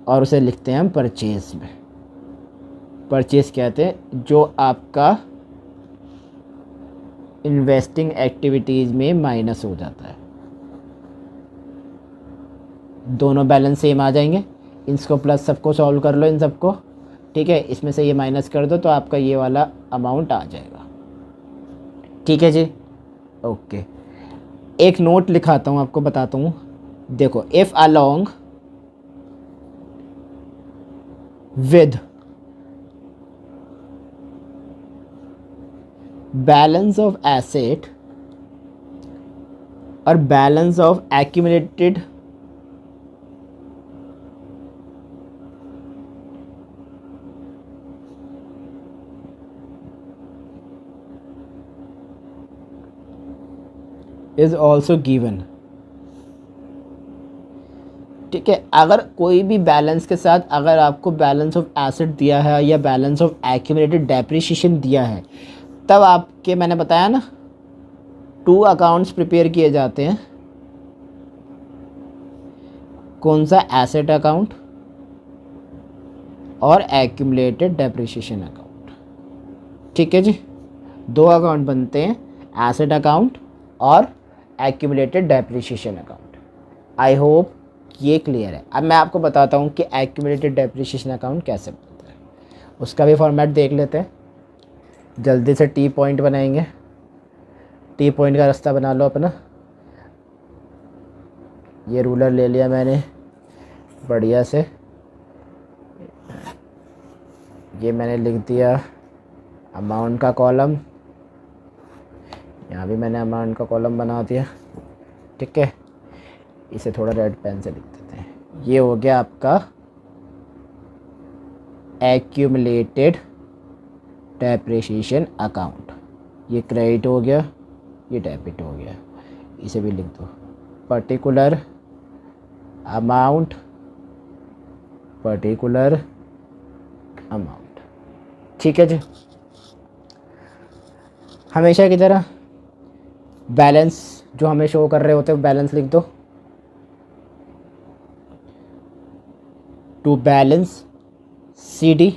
और उसे लिखते हैं हम परचेज में। परचेज कहते हैं, जो आपका इन्वेस्टिंग एक्टिविटीज़ में माइनस हो जाता है। दोनों बैलेंस सेम आ जाएंगे, इसको प्लस सबको सॉल्व कर लो, इन सबको, ठीक है। इसमें से ये माइनस कर दो तो आपका ये वाला अमाउंट आ जाएगा, ठीक है जी, ओके। एक नोट लिखाता हूँ, आपको बताता हूँ। देखो, if along with balance of asset और balance of accumulated is also given, ठीक है। अगर कोई भी बैलेंस के साथ अगर आपको बैलेंस ऑफ एसेट दिया है या बैलेंस ऑफ एक्यूमुलेटेड डेप्रिसिएशन दिया है, तब आपके, मैंने बताया ना, 2 अकाउंट्स प्रिपेयर किए जाते हैं। कौन सा? एसेट अकाउंट और एक्यूमुलेटेड डेप्रिसिएशन अकाउंट, ठीक है जी। 2 अकाउंट बनते हैं, एसेट अकाउंट और accumulated depreciation account. I hope ये क्लियर है। अब मैं आपको बताता हूँ कि एक्यूमुलेटेड डेप्रिसिएशन अकाउंट कैसे बनता है, उसका भी फॉर्मेट देख लेते हैं। जल्दी से टी पॉइंट बनाएंगे, टी पॉइंट का रास्ता बना लो अपना। ये रूलर ले लिया मैंने बढ़िया से, ये मैंने लिख दिया अमाउंट का कॉलम, यहाँ भी मैंने अमाउंट का कॉलम बना दिया, ठीक है। इसे थोड़ा रेड पेन से लिख देते हैं। ये हो गया आपका एक्यूमुलेटेड डेप्रिसिएशन अकाउंट। ये क्रेडिट हो गया, ये डेबिट हो गया। इसे भी लिख दो, पर्टिकुलर अमाउंट, पर्टिकुलर अमाउंट, ठीक है जी। हमेशा की तरह बैलेंस जो हमें शो कर रहे होते हैं बैलेंस लिख दो। टू बैलेंस CD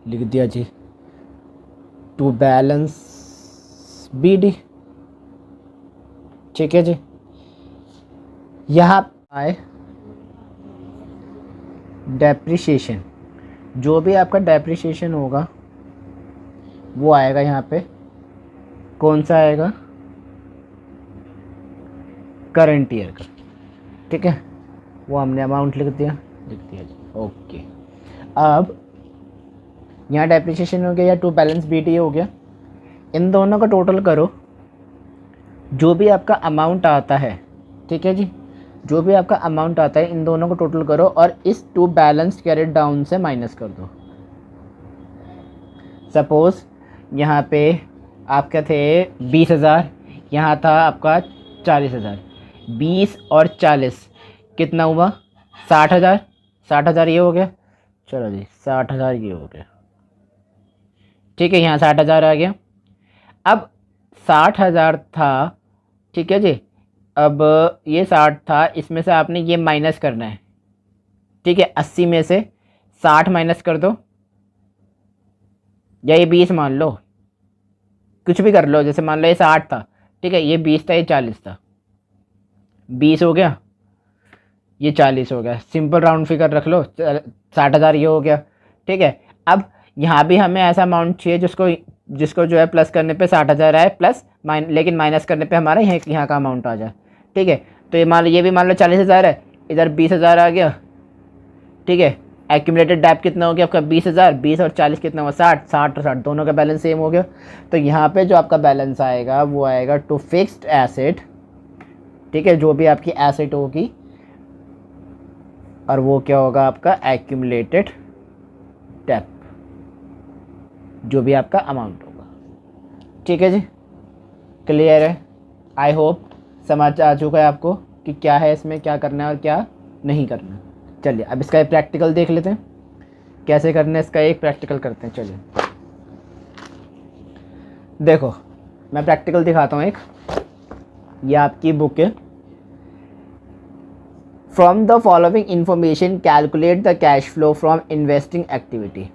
लिख दिया जी, टू बैलेंस BD, ठीक है जी। यहाँ आए डेप्रिसिएशन, जो भी आपका डेप्रिसिएशन होगा वो आएगा यहाँ पे। कौन सा आएगा? करंट ईयर का, ठीक है। वो हमने अमाउंट लिख दिया जी, ओके। अब यहाँ डेप्रिसिएशन हो गया या टू बैलेंस BD हो गया। इन दोनों का टोटल करो, जो भी आपका अमाउंट आता है, ठीक है जी, जो भी आपका अमाउंट आता है इन दोनों को टोटल करो और इस टू बैलेंस कैरेट डाउन से माइनस कर दो। सपोज़ यहाँ पे आपके थे 20,000, यहाँ था आपका 40,000। 20 और 40 कितना हुआ? 60,000। 60,000 ये हो गया, चलो जी 60,000 ये हो गया, ठीक है। यहाँ 60,000 आ गया। अब 60,000 था, ठीक है जी। अब ये 60 था, इसमें से आपने ये माइनस करना है, ठीक है। 80 में से 60 माइनस कर दो, या ये 20 मान लो, कुछ भी कर लो। जैसे मान लो ये 60 था, ठीक है, ये 20 था, ये 40 था। 20 हो गया, ये 40 हो गया। सिंपल राउंड फिगर रख लो, 60,000 ये हो गया, ठीक है। अब यहाँ भी हमें ऐसा अमाउंट चाहिए जिसको जो है प्लस करने पे 60,000 आए, प्लस लेकिन माइनस करने पे हमारा यहाँ का अमाउंट आ जाए, ठीक है। तो ये मान लो, ये भी मान लो 40,000 है, इधर 20,000 आ गया, ठीक है। एक्यूमुलेटेड डेप्ट कितना हो गया आपका? 20,000। 20 और 40 कितना हुआ? 60। 60 और 60 दोनों का बैलेंस सेम हो गया। तो यहाँ पे जो आपका बैलेंस आएगा वो आएगा टू फिक्स्ड एसेट, ठीक है, जो भी आपकी एसेट होगी, और वो क्या होगा आपका? एक्यूमुलेटेड डेप्ट, जो भी आपका अमाउंट होगा, ठीक है जी। क्लियर है? आई होप समझ आ चुका है आपको कि क्या है इसमें, क्या करना है और क्या नहीं करना। चलिए अब इसका एक प्रैक्टिकल देख लेते हैं, कैसे करना है इसका एक प्रैक्टिकल करते हैं। चलिए देखो, मैं प्रैक्टिकल दिखाता हूँ एक। ये आपकी बुक है। From the following information calculate the cash flow from investing activity.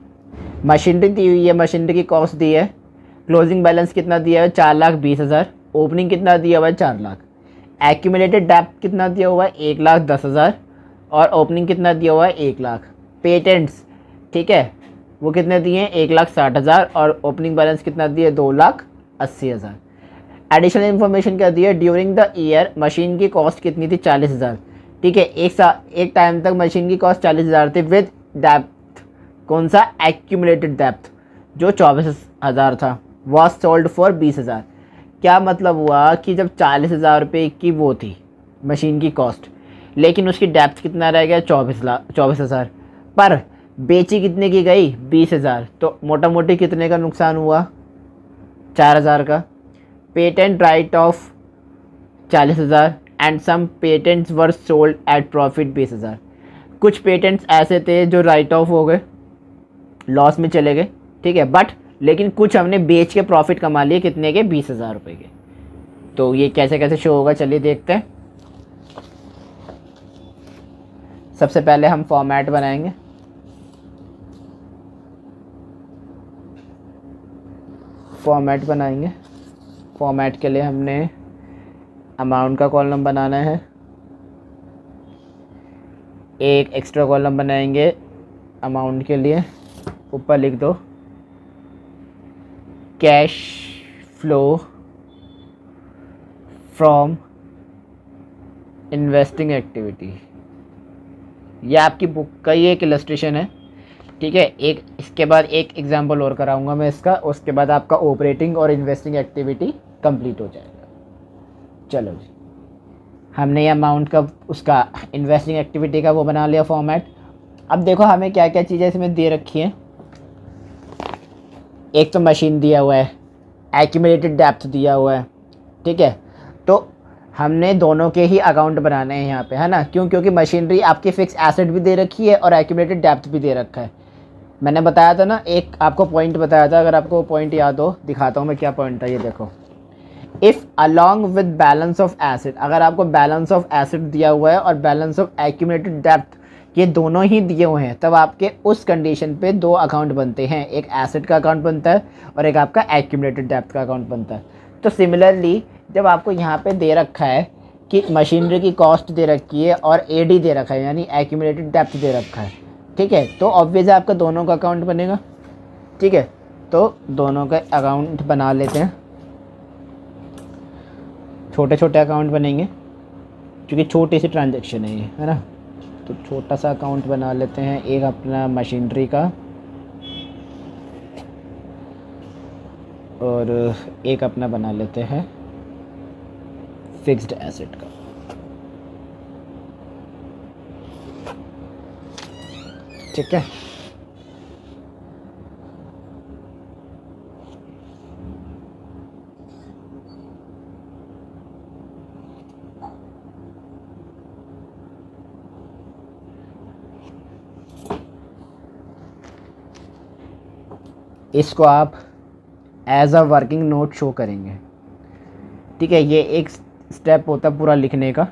Machinery दी हुई है, मशीनरी की कॉस्ट दी है, क्लोजिंग बैलेंस कितना दिया है 4,20,000, ओपनिंग कितना दिया हुआ है 4 लाख, एक्यूमुलेटेड डेप्थ कितना दिया हुआ है 1,10,000 और ओपनिंग कितना दिया हुआ है 1 लाख। पेटेंट्स ठीक है वो कितने दिए हैं 1,60,000 और ओपनिंग बैलेंस कितना दिए 2,80,000। एडिशनल इन्फॉर्मेशन क्या दी है, ड्यूरिंग द ईयर मशीन की कॉस्ट कितनी थी 40,000। ठीक है, एक टाइम तक मशीन की कॉस्ट 40,000 थी विद डेप्थ, कौन सा एक्यूमुलेटेड डेप्थ जो 24,000 था, वॉज सोल्ड फॉर 20,000। क्या मतलब हुआ कि जब 40,000 रुपये की वो थी मशीन की कॉस्ट, लेकिन उसकी डेप्थ कितना रह गया 24,000, पर बेची कितने की गई 20,000, तो मोटा मोटी कितने का नुकसान हुआ 4,000 का। Patent write off 40,000 and some patents were sold at profit 20,000। कुछ पेटेंट्स ऐसे थे जो राइट ऑफ हो गए, लॉस में चले गए, ठीक है, बट लेकिन कुछ हमने बेच के प्रॉफिट कमा लिए कितने के 20,000 रुपये के। तो ये कैसे कैसे शो होगा चलिए देखते हैं। सबसे पहले हम फॉर्मेट बनाएंगे, फॉर्मेट के लिए हमने अमाउंट का कॉलम बनाना है, एक एक्स्ट्रा कॉलम बनाएंगे अमाउंट के लिए, ऊपर लिख दो cash flow from investing activity. ये आपकी बुक का ही एक इलस्ट्रेशन है, ठीक है। एक इसके बाद एक एग्जांपल और कराऊंगा मैं इसका, उसके बाद आपका ऑपरेटिंग और इन्वेस्टिंग एक्टिविटी कंप्लीट हो जाएगा। चलो जी, हमने ये अमाउंट का उसका इन्वेस्टिंग एक्टिविटी का वो बना लिया फॉर्मेट। अब देखो हमें क्या क्या चीज़ें इसमें दे रखी हैं। एक तो मशीन दिया हुआ है, एक्यूमुलेटेड डेप्थ दिया हुआ है, ठीक है। तो हमने दोनों के ही अकाउंट बनाने हैं यहाँ पे, है ना, क्यों, क्योंकि मशीनरी आपकी फिक्स एसेट भी दे रखी है और एक्यूमुलेटेड डेप्थ भी दे रखा है। मैंने बताया था ना, एक आपको पॉइंट बताया था, अगर आपको पॉइंट याद हो दिखाता हूँ मैं क्या पॉइंट था। ये देखो, if along with balance of asset, अगर आपको बैलेंस ऑफ एसेट दिया हुआ है और बैलेंस ऑफ एक्यूमुलेटेड डेप्थ ये दोनों ही दिए हुए हैं, तब आपके उस कंडीशन पे दो अकाउंट बनते हैं, एक एसेट का अकाउंट बनता है और एक आपका एक्यूमुलेटेड डेप्थ का अकाउंट बनता है। तो सिमिलरली जब आपको यहाँ पे दे रखा है कि मशीनरी की कॉस्ट दे रखी है और एडी दे रखा है, यानी एक्यूमुलेटेड डेप्थ दे रखा है, ठीक है, तो ऑब्वियस आपका दोनों का अकाउंट बनेगा, ठीक है। तो दोनों का अकाउंट बना लेते हैं, छोटे छोटे अकाउंट बनेंगे क्योंकि छोटी सी ट्रांजैक्शन है ये, है ना। तो छोटा सा अकाउंट बना लेते हैं, एक अपना मशीनरी का और एक अपना बना लेते हैं फिक्स्ड एसेट का। ठीक है, इसको आप as a working note show करेंगे, ठीक है। ये एक स्टेप होता है पूरा लिखने का,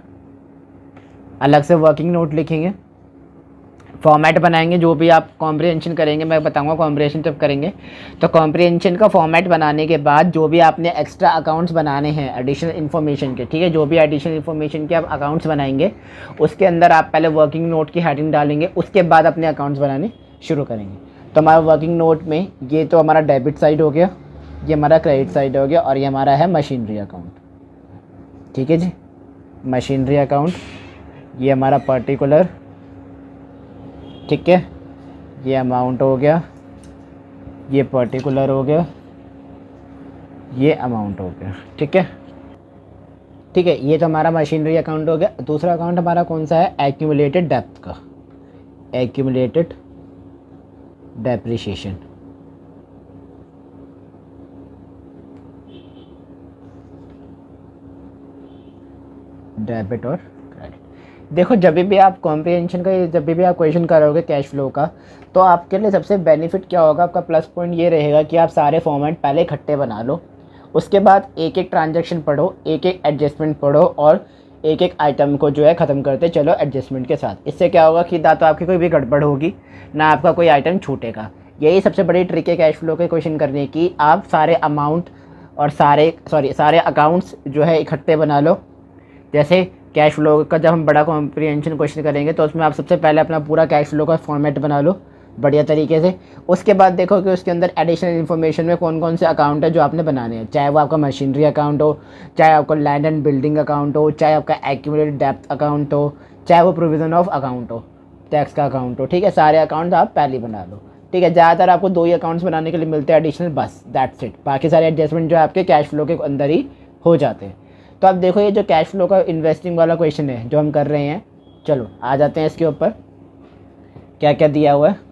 अलग से वर्किंग नोट लिखेंगे, फॉर्मेट बनाएंगे, जो भी आप कॉम्प्रिहेंशन करेंगे, मैं बताऊंगा कॉम्प्रिहेंशन जब करेंगे। तो कॉम्प्रिहेंशन का फॉर्मेट बनाने के बाद जो भी आपने एक्स्ट्रा अकाउंट्स बनाने हैं एडिशनल इन्फॉर्मेशन के, ठीक है, जो भी एडिशनल इन्फॉर्मेशन के आप अकाउंट्स बनाएंगे उसके अंदर आप पहले वर्किंग नोट की हेडिंग डालेंगे, उसके बाद अपने अकाउंट्स बनाने शुरू करेंगे। तो हमारा वर्किंग नोट में ये तो हमारा डेबिट साइड हो गया, ये हमारा क्रेडिट साइड हो गया और ये हमारा है मशीनरी अकाउंट, ठीक है जी। मशीनरी अकाउंट ये हमारा पर्टिकुलर, ठीक है, ये अमाउंट हो गया, ये पर्टिकुलर हो गया, ये अमाउंट हो गया, ठीक है, ठीक है। ये तो हमारा मशीनरी अकाउंट हो गया। दूसरा अकाउंट हमारा कौन सा है, एक्यूमुलेटेड डेप्थ का, एक्यूमुलेटेड डेप्रिसिएशन। डेबिट और क्रेडिट। देखो जब भी आप कॉम्प्रिहेंशन का, जब भी आप क्वेश्चन करोगे कैश फ्लो का, तो आपके लिए सबसे बेनिफिट क्या होगा, आपका प्लस पॉइंट ये रहेगा कि आप सारे फॉर्मेट पहले इकट्ठे बना लो, उसके बाद एक एक ट्रांजैक्शन पढ़ो, एक एक एडजस्टमेंट पढ़ो और एक एक आइटम को जो है ख़त्म करते चलो एडजस्टमेंट के साथ। इससे क्या होगा कि ना तो आपकी कोई भी गड़बड़ होगी, ना आपका कोई आइटम छूटेगा। यही सबसे बड़ी ट्रिक है कैश फ्लो के क्वेश्चन करने की। आप सारे अमाउंट और सारे अकाउंट्स जो है इकट्ठे बना लो। जैसे कैश फ्लो का जब हम बड़ा कॉम्प्रिहेंशन क्वेश्चन करेंगे तो उसमें आप सबसे पहले अपना पूरा कैश फ्लो का फॉर्मेट बना लो बढ़िया तरीके से। उसके बाद देखो कि उसके अंदर एडिशनल इन्फॉर्मेशन में कौन कौन से अकाउंट है जो आपने बनाने हैं, चाहे वो आपका मशीनरी अकाउंट हो, चाहे आपका लैंड एंड बिल्डिंग अकाउंट हो, चाहे आपका एक्यूमुलेटेड डेप्थ अकाउंट हो, चाहे वो प्रोविजन ऑफ अकाउंट हो, टैक्स का अकाउंट हो। ठीक है, सारे अकाउंट आप पहले ही बना लो। ठीक है, ज़्यादातर आपको 2 ही अकाउंट्स बनाने के लिए मिलते हैं एडिशनल, बस दैट्स इट। बाकी सारे एडजस्टमेंट जो है आपके कैश फ्लो के अंदर ही हो जाते हैं। तो अब देखो ये जो कैश फ्लो का इन्वेस्टिंग वाला क्वेश्चन है जो हम कर रहे हैं, चलो आ जाते हैं इसके ऊपर क्या क्या दिया हुआ है।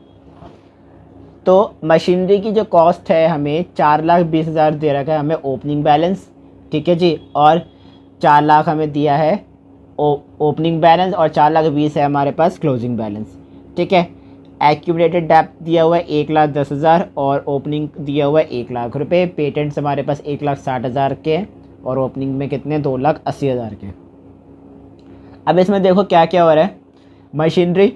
तो मशीनरी की जो कॉस्ट है हमें 4,20,000 दे रखा है हमें ओपनिंग बैलेंस। ठीक है जी, और 4 लाख हमें दिया है ओपनिंग बैलेंस और 4,20,000 है हमारे पास क्लोजिंग बैलेंस। ठीक है, एक्यूमुलेटेड डेप्थ दिया हुआ है 1,10,000 और ओपनिंग दिया हुआ है 1 लाख रुपये। पेटेंट्स हमारे पास 1,60,000 के और ओपनिंग में कितने 2,80,000 के। अब इसमें देखो क्या क्या हो रहा है। मशीनरी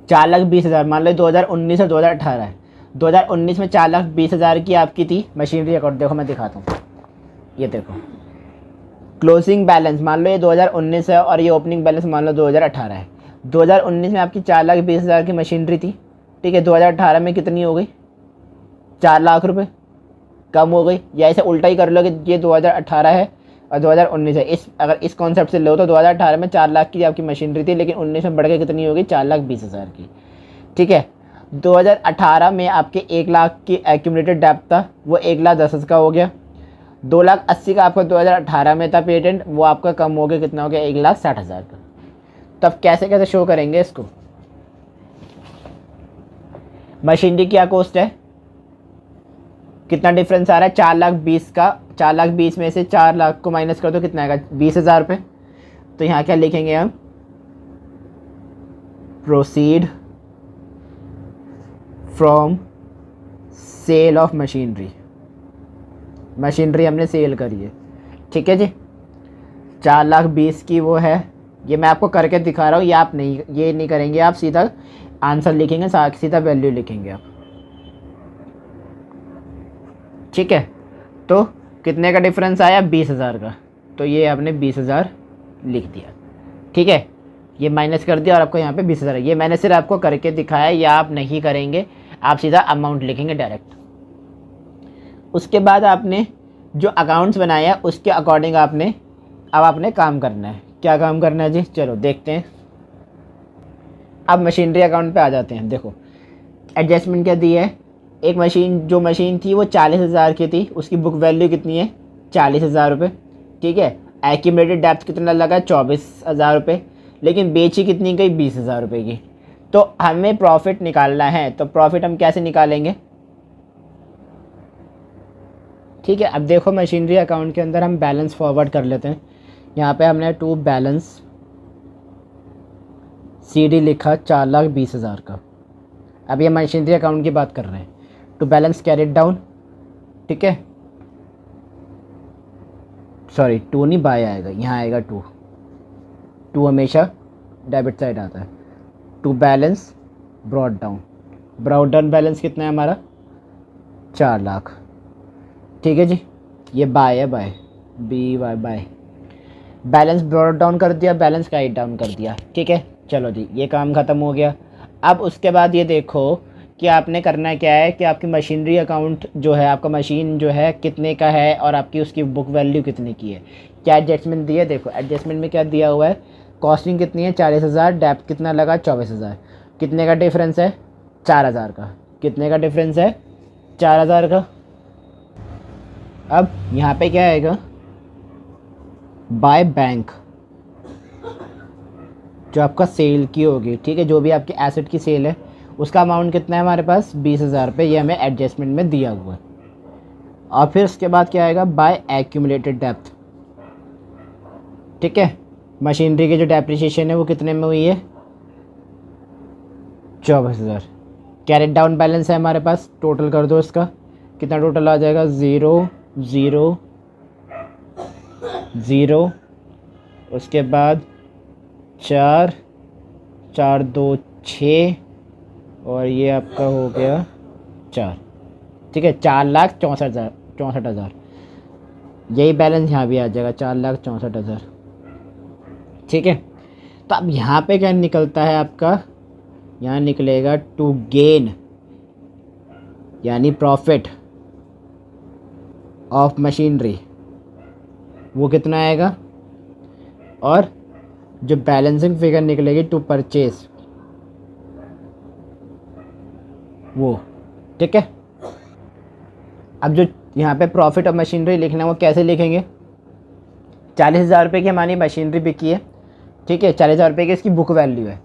4,20,000, मान लो 2019 और 2018 है। 2019 में 4,20,000 की आपकी थी मशीनरी अकाउंट। देखो मैं दिखाता हूँ, ये देखो क्लोजिंग बैलेंस मान लो ये 2019 है और ये ओपनिंग बैलेंस मान लो 2018 है। 2019 में आपकी 4,20,000 की मशीनरी थी। ठीक है, 2018 में कितनी हो गई 4 लाख रुपए कम हो गई। या ऐसे उल्टा ही कर लो कि ये 2018 है और 2019 है। अगर इस कॉन्सेप्ट से लो तो 2018 में 4 लाख की आपकी मशीनरी थी, लेकिन 19 में बढ़ के कितनी हो गई 4,20,000 की। ठीक है, 2018 में आपके 1 लाख की एक्यूमुलेटेड डेप्थ था, वो 1,10,000 का हो गया। 2,80,000 का आपका 2018 में था पेटेंट, वो आपका कम हो गया, कितना हो गया 1,60,000 का। तब कैसे कैसे शो करेंगे इसको। मशीनरी क्या कॉस्ट है, कितना डिफरेंस आ रहा है 4,20,000 का। 4,20,000 में से 4 लाख को माइनस कर दो, कितना आएगा 20,000 रुपये। तो यहाँ क्या लिखेंगे हम, proceed from sale of machinery. Machinery हमने सेल करी है। ठीक है जी, 4,20,000 की वो है। ये मैं आपको करके दिखा रहा हूँ, ये आप नहीं, ये नहीं करेंगे आप, सीधा आंसर लिखेंगे, सीधा वैल्यू लिखेंगे आप। ठीक है, तो कितने का डिफरेंस आया 20,000 का, तो ये आपने 20,000 लिख दिया। ठीक है, ये माइनस कर दिया और आपको यहाँ पे 20,000 है। ये मैंने सिर्फ आपको करके दिखाया, या आप नहीं करेंगे, आप सीधा अमाउंट लिखेंगे डायरेक्ट। उसके बाद आपने जो अकाउंट्स बनाया उसके अकॉर्डिंग आपने काम करना है। क्या काम करना है जी, चलो देखते हैं। अब मशीनरी अकाउंट पे आ जाते हैं। देखो एडजस्टमेंट क्या दी है, एक जो मशीन थी वो 40,000 की थी, उसकी बुक वैल्यू कितनी है 40,000 रुपये। ठीक है, एक्यूमुलेटेड डेप्थ कितना लगा 24,000 रुपये, लेकिन बेची कितनी गई 20,000 रुपये की। तो हमें प्रॉफिट निकालना है, तो प्रॉफिट हम कैसे निकालेंगे। ठीक है, अब देखो मशीनरी अकाउंट के अंदर हम बैलेंस फॉरवर्ड कर लेते हैं। यहाँ पे हमने टू बैलेंस CD लिखा 4,20,000 का। अब ये मशीनरी अकाउंट की बात कर रहे हैं। टू बैलेंस कैरिड डाउन, ठीक है, सॉरी 2 नहीं बाय आएगा, यहाँ आएगा 2 हमेशा डेबिट साइड आता है। To balance brought down balance कितना है हमारा 4 लाख। ठीक है जी, ये बाय है, बाय बैलेंस ब्रॉड डाउन कर दिया, बैलेंस कैरिड डाउन कर दिया। ठीक है, चलो जी ये काम ख़त्म हो गया। अब उसके बाद ये देखो कि आपने करना क्या है कि आपकी मशीनरी अकाउंट जो है, आपका मशीन जो है कितने का है और आपकी उसकी बुक वैल्यू कितने की है। क्या एडजस्टमेंट दिया, देखो एडजस्टमेंट में क्या दिया हुआ है, कॉस्टिंग कितनी है 40,000, डेप्थ कितना लगा 24,000, कितने का डिफरेंस है 4,000 का, कितने का डिफरेंस है 4,000 का। अब यहाँ पे क्या आएगा, बाय बैंक, जो आपका सेल की होगी। ठीक है, जो भी आपकी एसेट की सेल है उसका अमाउंट कितना है हमारे पास 20,000 रुपये, ये हमें एडजस्टमेंट में दिया हुआ है। और फिर उसके बाद क्या आएगा, बाय एक्यूमुलेटेड डेप्थ। ठीक है, मशीनरी की जो डेप्रिसिएशन है वो कितने में हुई है 24,000। कैरेट डाउन बैलेंस है हमारे पास, टोटल कर दो इसका, कितना टोटल आ जाएगा 0 0 0, उसके बाद 4 4 2 6 और ये आपका हो गया 4। ठीक है, 4,64,000। यही बैलेंस यहाँ भी आ जाएगा, 4,64,000। ठीक है, तो अब यहाँ पे क्या निकलता है आपका, यहाँ निकलेगा टू गेन यानी प्रॉफिट ऑफ मशीनरी, वो कितना आएगा। और जो बैलेंसिंग फिगर निकलेगी टू परचेज, वो। ठीक है, अब जो यहाँ पे प्रॉफिट ऑफ मशीनरी लिखना है वो कैसे लिखेंगे। 40,000 रुपये की हमारी मशीनरी बिकी है। ठीक है, 40,000 रुपये की इसकी बुक वैल्यू है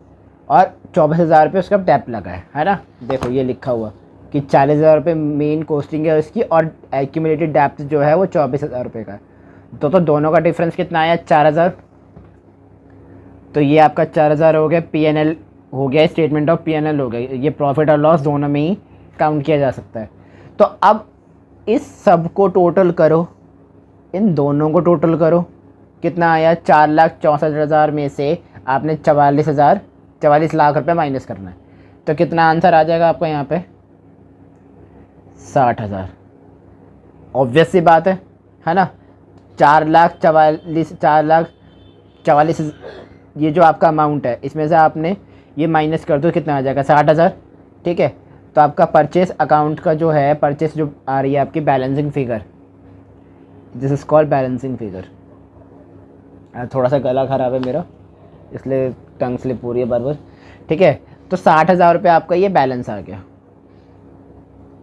और 24,000 रुपये उसका डेप्थ लगा है ना। देखो ये लिखा हुआ कि 40,000 रुपये मेन कॉस्टिंग है उसकी और एक्यूमुलेटेड डेप्थ जो है वो 24,000 रुपये का है। तो दोनों का डिफरेंस कितना आया, 4,000। तो ये आपका 4,000 हो गया, P&L हो गया, स्टेटमेंट ऑफ P&L हो गया। ये प्रॉफिट और लॉस दोनों में ही काउंट किया जा सकता है। तो अब इस सब को टोटल करो, इन दोनों को टोटल करो, कितना आया, 4,64,000 में से आपने 44 लाख रुपए माइनस करना है। तो कितना आंसर आ जाएगा आपका यहाँ पे, 60,000। ऑब्वियस सी बात है ना। 4,44,000 ये जो आपका अमाउंट है इसमें से आपने ये माइनस कर दो, कितना आ जाएगा, 60,000। ठीक है, तो आपका परचेस अकाउंट का जो है, परचेस जो आ रही है आपकी balancing figure, this is called balancing figure. थोड़ा सा गला खराब है मेरा, इसलिए टंग स्लिप हो रही है बार बार। ठीक है, तो 60,000 रुपये आपका ये बैलेंस आ गया।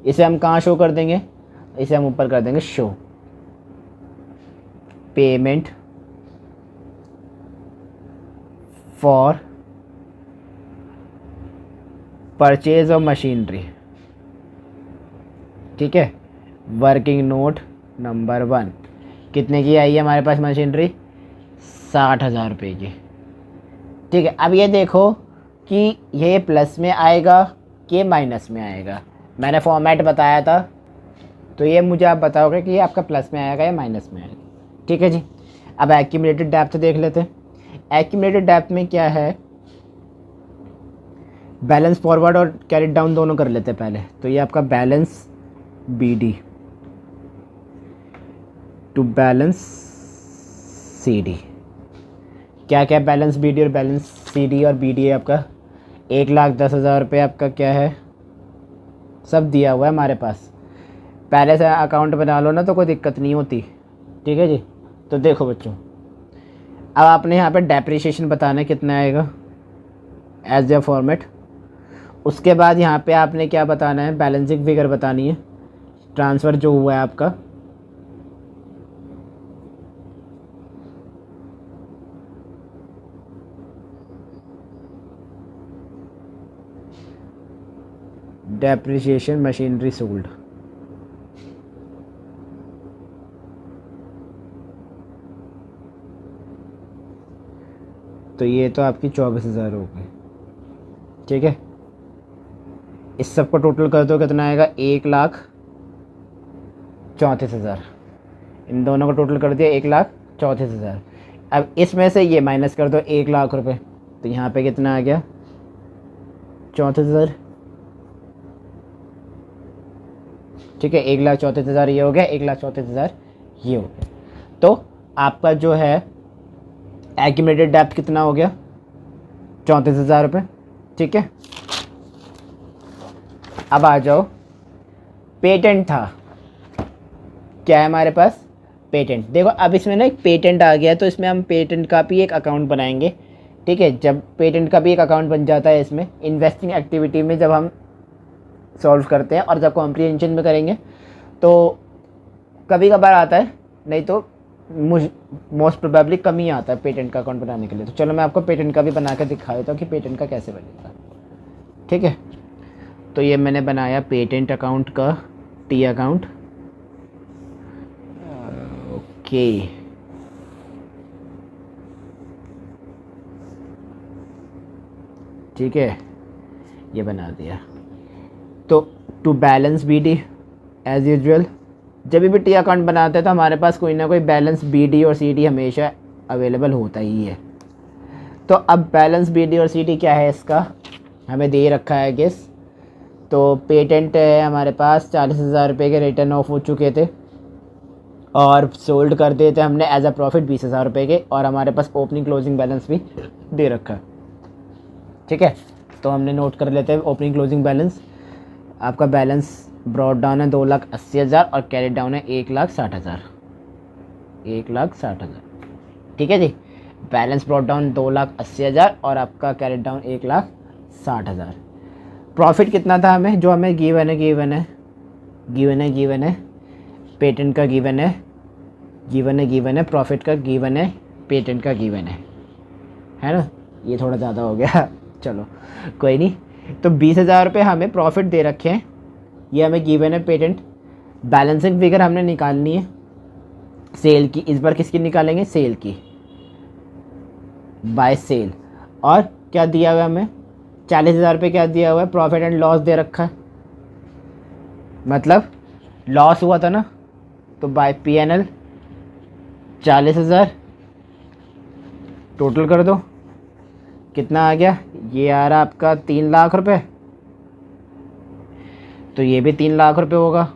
इसे हम कहाँ शो कर देंगे, इसे हम ऊपर कर देंगे show payment for purchase of machinery. ठीक है, वर्किंग नोट नंबर 1, कितने की आई है हमारे पास मशीनरी, 60,000 रुपये की। ठीक है, अब ये देखो कि ये प्लस में आएगा कि माइनस में आएगा। मैंने फॉर्मेट बताया था, तो ये मुझे आप बताओगे कि ये आपका प्लस में आएगा या माइनस में आएगा। ठीक है जी, अब एक्यूमुलेटेड डेप्थ देख लेते हैं। एक्यूमुलेटेड डेप्थ में क्या है, बैलेंस फॉरवर्ड और कैरिड डाउन दोनों कर लेते हैं पहले। तो ये आपका balance BD to balance CD। क्या क्या बैलेंस BD और बैलेंस CD और BD है आपका, 1,10,000 रुपये आपका क्या है, सब दिया हुआ है हमारे पास। पहले से अकाउंट बना लो ना तो कोई दिक्कत नहीं होती। ठीक है जी, तो देखो बच्चों, अब आपने यहाँ पे डेप्रिसिएशन बताना है कितना आएगा एज ए फॉर्मेट। उसके बाद यहाँ पे आपने क्या बताना है, बैलेंसिंग फिगर बतानी है, ट्रांसफ़र जो हुआ है आपका। डेप्रिसिएशन मशीनरी सोल्ड, तो ये तो आपकी 24,000 हो गई। ठीक है, इस सब को टोटल कर दो, कितना आएगा, 1,34,000। इन दोनों को टोटल कर दिया, 1,34,000। अब इसमें से ये माइनस कर दो 1,00,000 रुपये, तो यहाँ पे कितना आ गया, 34,000। ठीक है, 1,34,000 ये हो गया, 1,34,000 ये हो गया। तो आपका जो है एक्यूमुलेटेड डेप्थ कितना हो गया, 34,000 रुपये। ठीक है, अब आ जाओ, पेटेंट था, क्या है हमारे पास, पेटेंट। देखो अब इसमें ना एक पेटेंट आ गया, तो इसमें हम पेटेंट का भी एक अकाउंट बनाएंगे। ठीक है, जब पेटेंट का भी एक अकाउंट बन जाता है इसमें, इन्वेस्टिंग एक्टिविटी में जब हम सॉल्व करते हैं और जब कॉम्प्रिहेंशन में करेंगे तो कभी कभार आता है, नहीं तो मोस्ट प्रोबेबली कम ही आता है पेटेंट का अकाउंट बनाने के लिए। तो चलो मैं आपको पेटेंट का भी बना के दिखा देता हूँ कि पेटेंट का कैसे बनेगा। ठीक है, तो ये मैंने बनाया पेटेंट अकाउंट का T अकाउंट। ओके, ठीक है, ये बना दिया। तो to balance BD as usual, जब भी T अकाउंट बनाते हैं तो हमारे पास कोई ना कोई बैलेंस BD और CD हमेशा अवेलेबल होता ही है। तो अब बैलेंस BD और CD क्या है, इसका हमें दे रखा है गेस, तो पेटेंट है हमारे पास 40,000 रुपये के रिटर्न ऑफ हो चुके थे और सोल्ड कर दिए थे हमने एज अ प्रॉफिट 20,000 रुपये के, और हमारे पास ओपनिंग क्लोजिंग बैलेंस भी दे रखा है। ठीक है, तो हमने नोट कर लेते हैं ओपनिंग क्लोजिंग बैलेंस। आपका बैलेंस ब्रॉड डाउन है 2,80,000 और कैरेट डाउन है 1,60,000। 1,60,000 ठीक है जी। बैलेंस ब्रॉड डाउन 2,80,000 और आपका कैरेट डाउन 1,60,000। प्रॉफिट कितना था हमें, जो हमें गिवन है पेटेंट का गिवन है प्रॉफिट का गिवन है, पेटेंट का गिवन है ना। ये थोड़ा ज़्यादा हो गया चलो कोई नहीं। तो 20,000 रुपये हमें प्रॉफिट दे रखे हैं, ये हमें गिवन है पेटेंट। बैलेंसिंग फिगर हमने निकालनी है सेल की, इस बार किसकी निकालेंगे, सेल की, बाय सेल। और क्या दिया हुआ है हमें, 40,000 रुपये क्या दिया हुआ है, प्रॉफिट एंड लॉस दे रखा है, मतलब लॉस हुआ था ना, तो बाय P&L 40,000 टोटल कर दो, कितना आ गया, ये आ रहा आपका 3 लाख रुपए, तो ये भी 3 लाख रुपए होगा।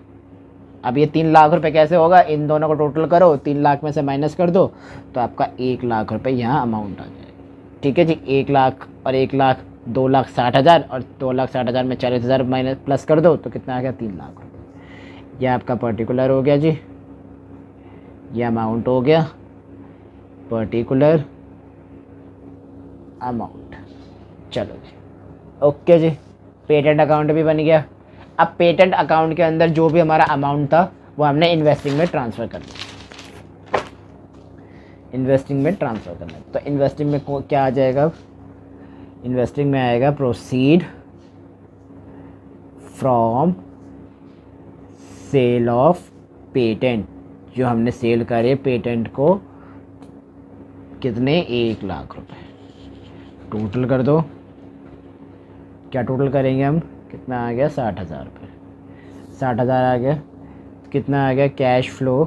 अब ये 3 लाख रुपए कैसे होगा, इन दोनों को टोटल करो, 3 लाख में से माइनस कर दो, तो आपका 1 लाख रुपए यहाँ अमाउंट आ जाएगा। ठीक है जी, 1 लाख और 1 लाख 2,60,000 और 2,60,000 में 40,000 माइनस प्लस कर दो, तो कितना आ गया, 3 लाख रुपये। यह आपका पर्टिकुलर हो गया जी, यह अमाउंट हो गया, पर्टिकुलर अमाउंट। चलो जी, ओके जी, पेटेंट अकाउंट भी बन गया। अब पेटेंट अकाउंट के अंदर जो भी हमारा अमाउंट था वो हमने इन्वेस्टिंग में ट्रांसफ़र कर दिया, इन्वेस्टिंग में ट्रांसफ़र करना। तो इन्वेस्टिंग में क्या आ जाएगा, अब इन्वेस्टिंग में आएगा proceed from sale of patent, जो हमने सेल करे पेटेंट को, कितने, 1 लाख रुपए। टोटल कर दो, क्या टोटल करेंगे हम, कितना आ गया, 60,000 रुपये। 60,000 आ गया, कितना आ गया, cash flow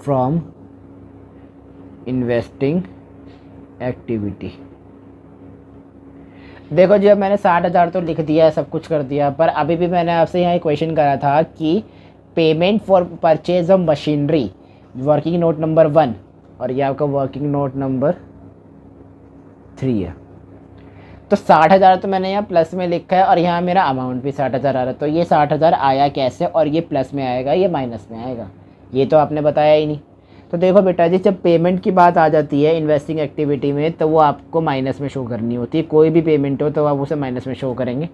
from investing activity. देखो जी, अब मैंने 60,000 तो लिख दिया है, सब कुछ कर दिया, पर अभी भी मैंने आपसे यहाँ क्वेश्चन करा था कि payment for purchase of machinery, working note number 1, और ये आपका वर्किंग नोट नंबर 3 है। तो 60,000 तो मैंने यहाँ प्लस में लिखा है और यहाँ मेरा अमाउंट भी 60,000 आ रहा है। तो ये 60,000 आया कैसे, और ये प्लस में आएगा, ये माइनस में आएगा, ये तो आपने बताया ही नहीं। तो देखो बेटा जी, जब पेमेंट की बात आ जाती है इन्वेस्टिंग एक्टिविटी में, तो वो आपको माइनस में शो करनी होती है। कोई भी पेमेंट हो तो आप उसे माइनस में शो करेंगे।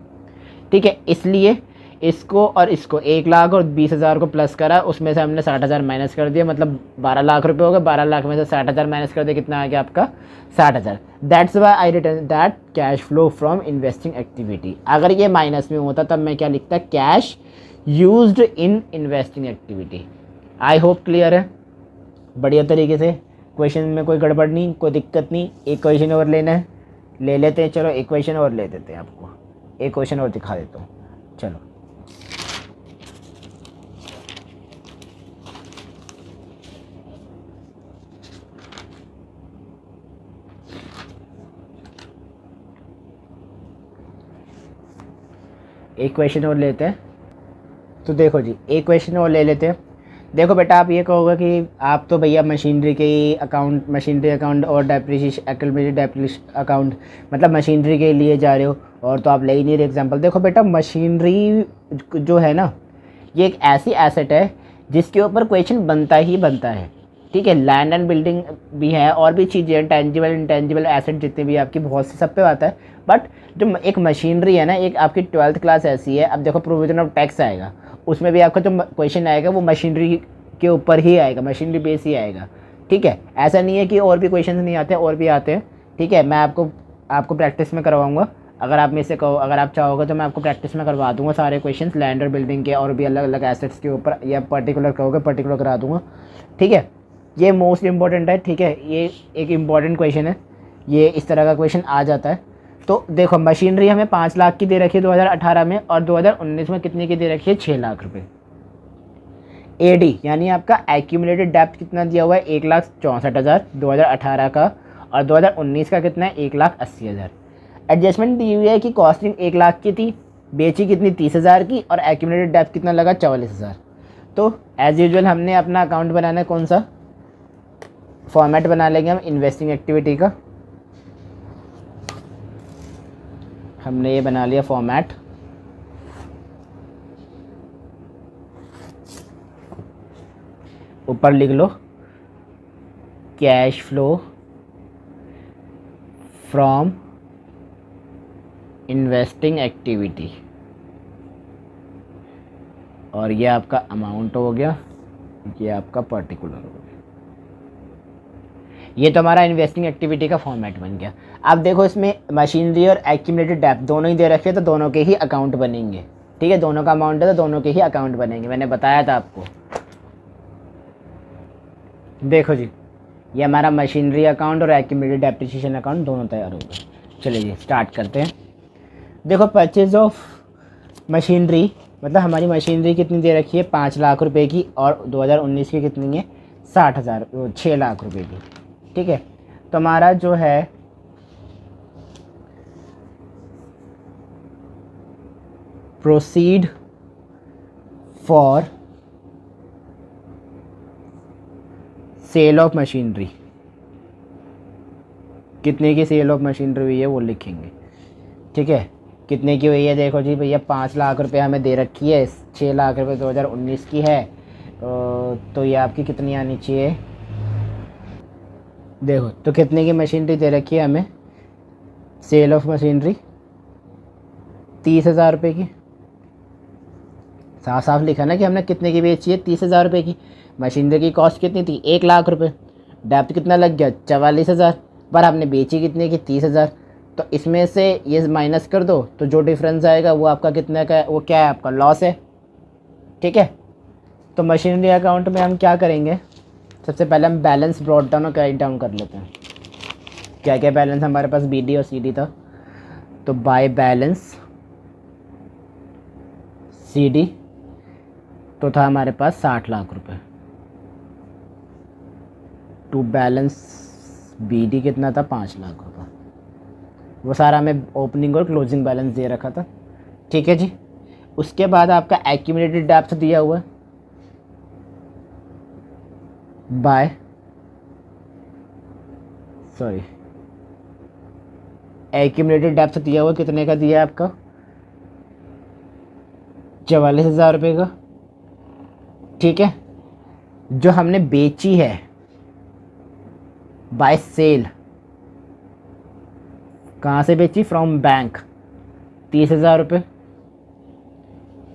ठीक है, इसलिए इसको और इसको 1 लाख और 20,000 को प्लस करा, उसमें से हमने 60,000 माइनस कर दिया, मतलब 12 लाख रुपए हो गए। 12 लाख में से 60,000 माइनस कर दिया, कितना आ गया आपका, 60,000। That's why I return that cash flow from investing activity. अगर ये माइनस में होता तब मैं क्या लिखता, cash used in investing activity. I hope clear है बढ़िया तरीके से, क्वेश्चन में कोई गड़बड़ नहीं, कोई दिक्कत नहीं। एक क्वेश्चन और लेना है, ले लेते हैं, चलो एक क्वेश्चन और ले देते हैं, आपको एक क्वेश्चन और दिखा देता हूँ। चलो एक क्वेश्चन और लेते हैं। तो देखो जी, एक क्वेश्चन और ले लेते हैं। देखो बेटा, आप ये कहोगे कि आप तो भैया मशीनरी के अकाउंट, मशीनरी अकाउंट और डेप्रिसिएशन अकाउंट, मतलब मशीनरी के लिए जा रहे हो, और तो आप ले ही नहीं रहे एग्जांपल। देखो बेटा, मशीनरी जो है ना, ये एक ऐसी एसेट है जिसके ऊपर क्वेश्चन बनता ही बनता है। ठीक है, लैंड एंड बिल्डिंग भी है, और भी चीज़ें, टेंजिबल इंटेंजिबल एसेट जितने भी आपकी, बहुत से सब पे आता है। बट जो एक मशीनरी है ना, एक आपकी 12th क्लास ऐसी है। अब देखो, प्रोविजन ऑफ टैक्स आएगा, उसमें भी आपका जो क्वेश्चन आएगा वो मशीनरी के ऊपर ही आएगा, मशीनरी बेस ही आएगा। ठीक है, ऐसा नहीं है कि और भी क्वेश्चन नहीं आते, और भी आते हैं। ठीक है, मैं आपको प्रैक्टिस में करवाऊँगा। अगर आप मेरे से कहो, अगर आप चाहोगे तो मैं आपको प्रैक्टिस में करवा दूँगा सारे क्वेश्चंस, लैंड और बिल्डिंग के, और भी अलग अलग एसेट्स के ऊपर, या पर्टिकुलर कहोगे पर्टिकुलर करा दूँगा। ठीक है, ये मोस्ट इंपॉर्टेंट है। ठीक है, ये एक इम्पॉर्टेंट क्वेश्चन है, ये इस तरह का क्वेश्चन आ जाता है। तो देखो, मशीनरी हमें 5 लाख की दे रखी है 2018 में, और 2019 में कितने की दे रखी है, 6 लाख रुपए। एडी यानी आपका एक्यूमुलेटेड डेप्थ कितना दिया हुआ है, 1,64,000 2018 का, और 2019 का कितना है 1,80,000। एडजस्टमेंट दी हुई है कि कॉस्टिंग 1 लाख की थी, बेची कितनी 30,000 की, और एक्यूमुलेटेड डेप्थ कितना लगा 44,000। तो एज़ यूजुअल हमने अपना अकाउंट बनाना है, कौन सा फॉर्मेट बना लेंगे हम इन्वेस्टिंग एक्टिविटी का। हमने ये बना लिया फॉर्मेट। ऊपर लिख लो cash flow from investing activity, और ये आपका अमाउंट हो गया, ये आपका पर्टिकुलर हो गया। ये तो हमारा इन्वेस्टिंग एक्टिविटी का फॉर्मेट बन गया। अब देखो इसमें मशीनरी और एक्यूमुलेटेड डेप्थ दोनों ही दे रखे हैं, तो दोनों के ही अकाउंट बनेंगे। ठीक है, दोनों का अमाउंट है तो दोनों के ही अकाउंट बनेंगे, मैंने बताया था आपको। देखो जी, ये हमारा मशीनरी अकाउंट और एक्यूमुलेटेड डेप्रिसिएशन अकाउंट दोनों तैयार हो गए। चलिए जी स्टार्ट करते हैं। देखो परचेज ऑफ मशीनरी, मतलब हमारी मशीनरी कितनी दे रखी है 5 लाख रुपए की, और 2019 की कितनी है 6 लाख रुपए की। ठीक है, तो हमारा जो है proceed for sale of machinery, कितने की सेल ऑफ मशीनरी हुई है वो लिखेंगे। ठीक है, कितने की हुई है, देखो जी भैया 5 लाख रुपए हमें दे रखी है, 6 लाख रुपए 2019 की है, तो ये आपकी कितनी आनी चाहिए, देखो तो कितने की मशीनरी दे रखी है हमें सेल ऑफ मशीनरी 30,000 रुपये की। साफ साफ लिखा ना कि हमने कितने की बेची है 30,000 रुपये की। मशीनरी की कॉस्ट कितनी थी 1 लाख रुपए, डेप्थ कितना लग गया 44,000, पर आपने बेची कितने की 30,000। तो इसमें से ये माइनस कर दो, तो जो डिफरेंस आएगा वो आपका कितने का है, वो क्या है आपका लॉस है। ठीक है, तो मशीनरी अकाउंट में हम क्या करेंगे, सबसे पहले हम बैलेंस ब्रॉट डाउन और क्रेडिट डाउन कर लेते हैं। क्या क्या बैलेंस हमारे पास BD और CD था, तो बाय बैलेंस CD तो था हमारे पास 60 लाख रुपए, टू बैलेंस BD कितना था 5 लाख रुपए। वो सारा हमें ओपनिंग और क्लोजिंग बैलेंस दे रखा था। ठीक है जी, उसके बाद आपका एक्यूमुलेटेड डेप्थ दिया हुआ है बाय एक्यूमुलेटेड डेप्थ दिया हुआ कितने का दिया है आपका 44,000 रुपये का। ठीक है, जो हमने बेची है बाय सेल, कहाँ से बेची फ्रॉम बैंक 30,000 रुपये।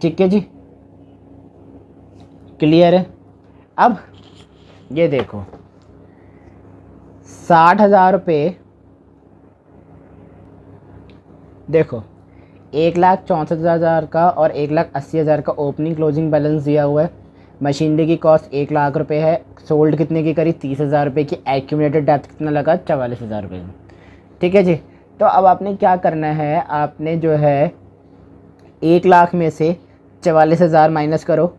ठीक है जी, क्लियर है। अब ये देखो 60,000 रुपये, देखो 1,64,000 का और 1,80,000 का ओपनिंग क्लोजिंग बैलेंस दिया हुआ है। मशीनरी की कॉस्ट 1 लाख रुपए है, सोल्ड कितने की करी 30,000 रुपये की, एक्यूमुलेटेड डेप्थ कितना लगा 44,000 रुपये। ठीक है जी, तो अब आपने क्या करना है, आपने जो है 1 लाख में से 44,000 माइनस करो।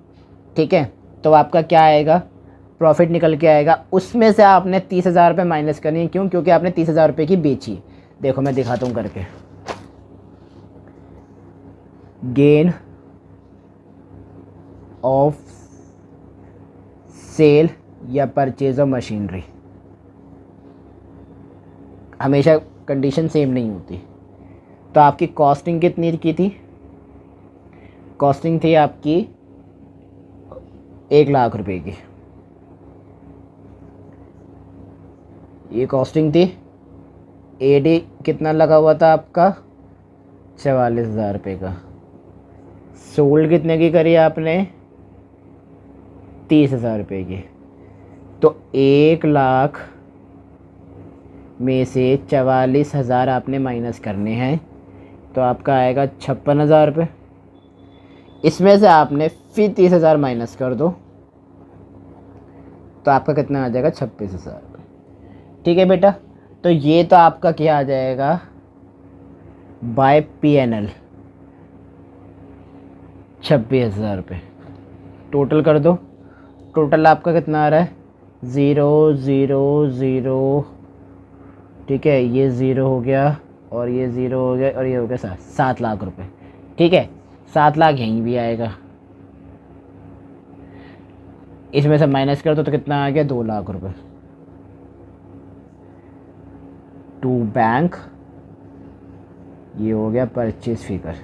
ठीक है, तो आपका क्या आएगा प्रॉफिट निकल के आएगा, उसमें से आपने 30,000 रुपये माइनस करनी है। क्यों, क्योंकि आपने 30,000 रुपये की बेची। देखो मैं दिखाता हूँ करके, गेन ऑफ सेल या परचेज ऑफ मशीनरी, हमेशा कंडीशन सेम नहीं होती। तो आपकी कॉस्टिंग कितनी की थी, कॉस्टिंग थी आपकी 1 लाख रुपए की, ये कॉस्टिंग थी। AD कितना लगा हुआ था आपका 44,000 रुपये का। सोल्ड कितने की करी आपने 30,000 रुपये की। तो 1 लाख में से 44,000 आपने माइनस करने हैं, तो आपका आएगा 56,000 रुपये। इसमें से आपने फिर 30,000 माइनस कर दो, तो आपका कितना आ जाएगा 26,000 रुपये। ठीक है बेटा, तो ये तो आपका क्या आ जाएगा बाय PNL 26,000 रुपये। टोटल कर दो, टोटल आपका कितना आ रहा है 0,0,0,0 ठीक है, ये 0 हो गया और ये 0 हो गया और ये हो गया 7 लाख रुपए। ठीक है, 7 लाख यहीं भी आएगा, इसमें से माइनस कर दो तो कितना आ गया 2 लाख रुपए टू बैंक। ये हो गया परचेज फिगर।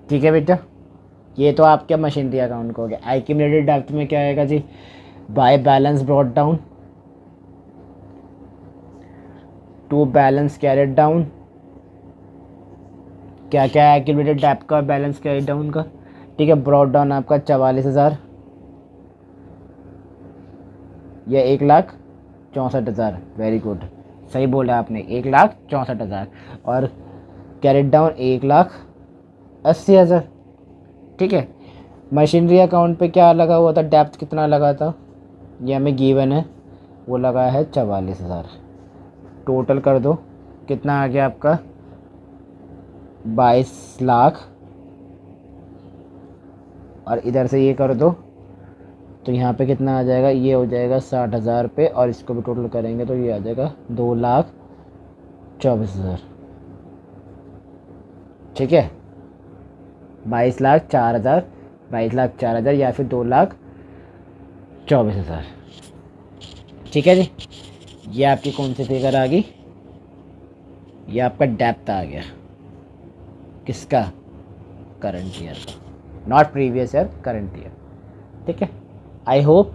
ठीक है बेटा, ये तो आपके मशीनरी अकाउंट को हो गया। एक्यूमुलेटेड डेप्थ में क्या आएगा जी, by balance brought down to balance carried down. क्या क्या है एक्यूमुलेटेड डेप्थ का, बैलेंस कैरेड डाउन का। ठीक है, ब्रॉट डाउन आपका 44,000, या 1,64,000। वेरी गुड, सही बोला आपने, 1,64,000। और कैरेट डाउन 1,80,000। ठीक है, मशीनरी अकाउंट पे क्या लगा हुआ था, डेप्थ कितना लगा था, ये हमें गिवन है, वो लगा है 44,000। टोटल कर दो, कितना आ गया आपका 22 लाख। और इधर से ये कर दो तो यहाँ पे कितना आ जाएगा, ये हो जाएगा 60,000 पे, और इसको भी टोटल करेंगे तो ये आ जाएगा 2,24,000। ठीक है, 22,04,000, 22,04,000 या फिर 2,24,000। ठीक है जी, ये आपकी कौन सी फिगर आ गई, ये आपका डेप्थ आ गया, किसका, करंट ईयर का, not previous year, current year. ठीक है, आई होप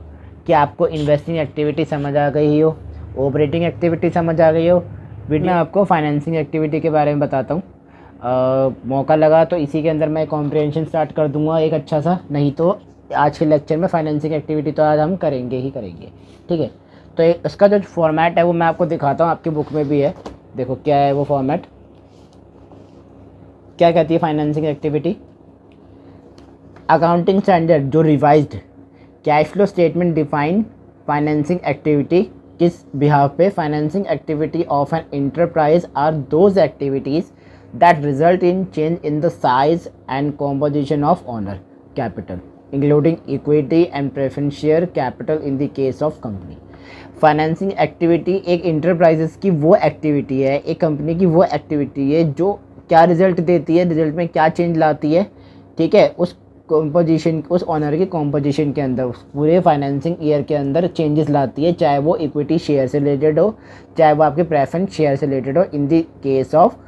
कि आपको इन्वेस्टिंग एक्टिविटी समझ आ गई हो, ऑपरेटिंग एक्टिविटी समझ आ गई हो। वीडियो में आपको फाइनेंसिंग एक्टिविटी के बारे में बताता हूँ। मौका लगा तो इसी के अंदर मैं कॉम्प्रिहेंशन स्टार्ट कर दूंगा एक अच्छा सा, नहीं तो आज के लेक्चर में फाइनेंसिंग एक्टिविटी तो आज हम करेंगे ही करेंगे। ठीक है, तो इसका जो फॉर्मेट है वो मैं आपको दिखाता हूँ, आपकी बुक में भी है, देखो क्या है वो फॉर्मेट। क्या कहती है फाइनेंसिंग एक्टिविटी, अकाउंटिंग स्टैंडर्ड जो revised cash flow statement define financing activity किस बिहाफ पे, financing activity of an enterprise are those activities that result in change in the size and composition of owner capital including equity and preference share capital in the case of company। Financing activity एक इंटरप्राइजेस की वो एक्टिविटी है, एक कंपनी की वो एक्टिविटी है जो क्या रिजल्ट देती है, रिजल्ट में क्या चेंज लाती है। ठीक है, उस कॉम्पोजिशन, उस ऑनर की कॉम्पोजिशन के अंदर, उस पूरे फाइनेंसिंग ईयर के अंदर चेंजेस लाती है, चाहे वो इक्विटी शेयर से रिलेटेड हो, चाहे वो आपके प्रेफरेंस शेयर से रिलेटेड हो, in the case of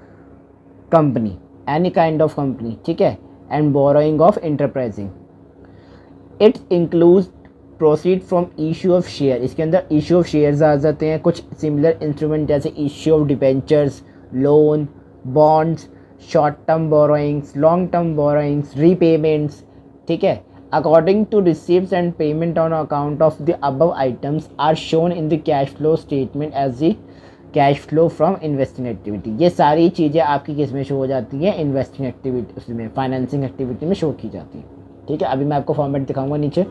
company, any kind of company. ठीक है, and borrowing of enterprising, it includes proceed from issue of share. इसके अंदर इशू ऑफ शेयर्स आ जाते हैं, कुछ सिमिलर इंस्ट्रूमेंट जैसे issue of debentures, loan, bonds, short term borrowings, long term borrowings, repayments. ठीक है, according to receives and payment on account of the above items are shown in the cash flow statement as the cash flow from investing activity. ये सारी चीज़ें आपकी किस में शो हो जाती हैं, इन्वेस्टिंग एक्टिविटी, उसमें फाइनेंसिंग एक्टिविटी में शो की जाती है। ठीक है, अभी मैं आपको फॉर्मेट दिखाऊंगा नीचे।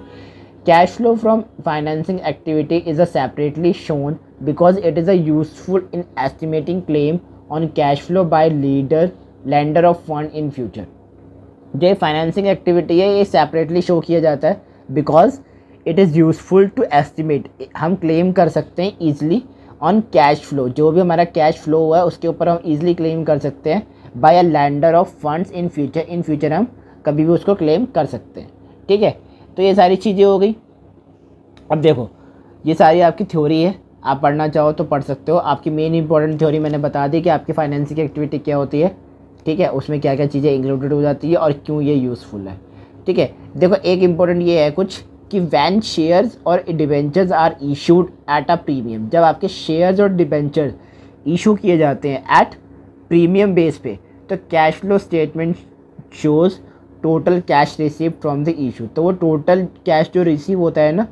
Cash flow from financing activity is a separately shown because it is a useful in estimating claim on cash flow by lender of fund in future. जो फाइनेंसिंग एक्टिविटी है ये सेपरेटली शो किया जाता है because it is useful to estimate, हम क्लेम कर सकते हैं ईजिली ऑन कैश फ्लो, जो भी हमारा कैश फ्लो हुआ है उसके ऊपर हम इजीली क्लेम कर सकते हैं by a lender of funds in future. In future हम कभी भी उसको क्लेम कर सकते हैं। ठीक है, तो ये सारी चीज़ें हो गई। अब देखो, ये सारी आपकी थ्योरी है, आप पढ़ना चाहो तो पढ़ सकते हो। आपकी मेन इंपॉर्टेंट थ्योरी मैंने बता दी कि आपकी फाइनेंसिंग एक्टिविटी क्या होती है। ठीक है, उसमें क्या क्या चीज़ें इंक्लूडेड हो जाती है और क्यों ये यूज़फुल है। ठीक है, देखो एक इंपॉर्टेंट ये है कुछ कि वैन शेयर्स और debentures are issued at a premium, जब आपके शेयर्स और डिबेंचर्स इशू किए जाते हैं एट प्रीमियम बेस पे, तो cash flow statement shows total cash receive from the issue. तो वो टोटल कैश जो रिसीव होता है ना,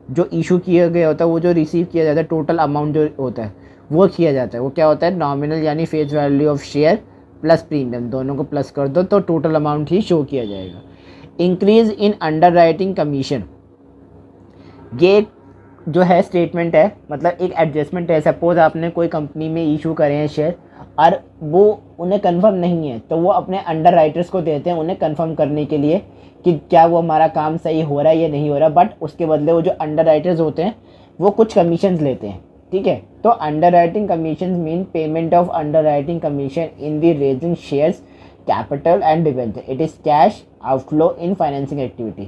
जो इशू किया गया होता है, वो जो रिसीव किया जाता है, टोटल अमाउंट जो होता है वो किया जाता है। वो क्या होता है, नॉमिनल यानी face value of share plus premium, दोनों को प्लस कर दो तो टोटल अमाउंट ही शो किया जाएगा। Increase in under writing commission, ये जो है स्टेटमेंट है, मतलब एक एडजस्टमेंट है। सपोज आपने कोई कंपनी में इशू करे हैं शेयर और वो उन्हें कंफर्म नहीं है, तो वो अपने अंडर राइटर्स को देते हैं उन्हें कंफर्म करने के लिए कि क्या वो हमारा काम सही हो रहा है या नहीं हो रहा। बट उसके बदले वो जो अंडर राइटर्स होते हैं वो कुछ कमीशंस लेते हैं। ठीक ठीक है। तो under writing commission mean payment of under writing commission in the raising shares capital and debenture, it is cash outflow in financing activity.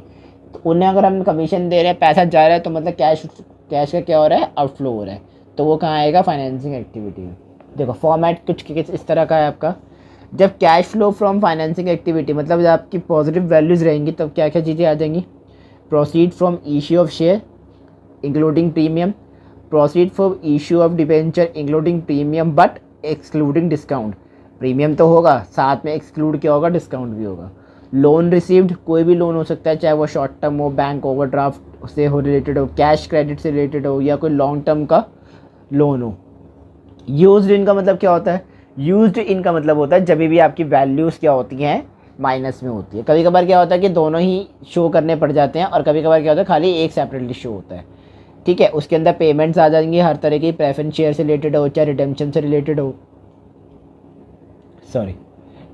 तो उन्हें अगर हम कमीशन दे रहे हैं, पैसा जा रहा है, तो मतलब कैश का क्या हो रहा है, आउटफ्लो हो रहा है, तो वो कहाँ आएगा, फाइनेंसिंग एक्टिविटी में। देखो फॉर्मेट कुछ इस तरह का है आपका। जब cash flow from financing activity मतलब जब आपकी पॉजिटिव वैल्यूज़ रहेंगी, तब क्या क्या चीज़ें आ जाएंगी, proceed from issue of share including premium, proceed from issue of debenture including premium but excluding discount, premium तो होगा, साथ में एक्सक्लूड क्या होगा, डिस्काउंट भी होगा। लोन रिसीव्ड, कोई भी लोन हो सकता है, चाहे वो शॉर्ट टर्म हो, बैंक ओवरड्राफ्ट से हो रिलेटेड हो, कैश क्रेडिट से रिलेटेड हो, या कोई लॉन्ग टर्म का लोन हो। यूज्ड इन का मतलब क्या होता है, यूज्ड इन का मतलब होता है जब भी आपकी वैल्यूज़ क्या होती हैं, माइनस में होती है। कभी कभार क्या होता है कि दोनों ही शो करने पड़ जाते हैं, और कभी कभार क्या होता है खाली एक सेपरेटली शो होता है, ठीक है। उसके अंदर पेमेंट्स आ जाएंगी हर तरह की, प्रेफरेंस शेयर से रिलेटेड हो, चाहे रिडेम्पशन से रिलेटेड हो, सॉरी,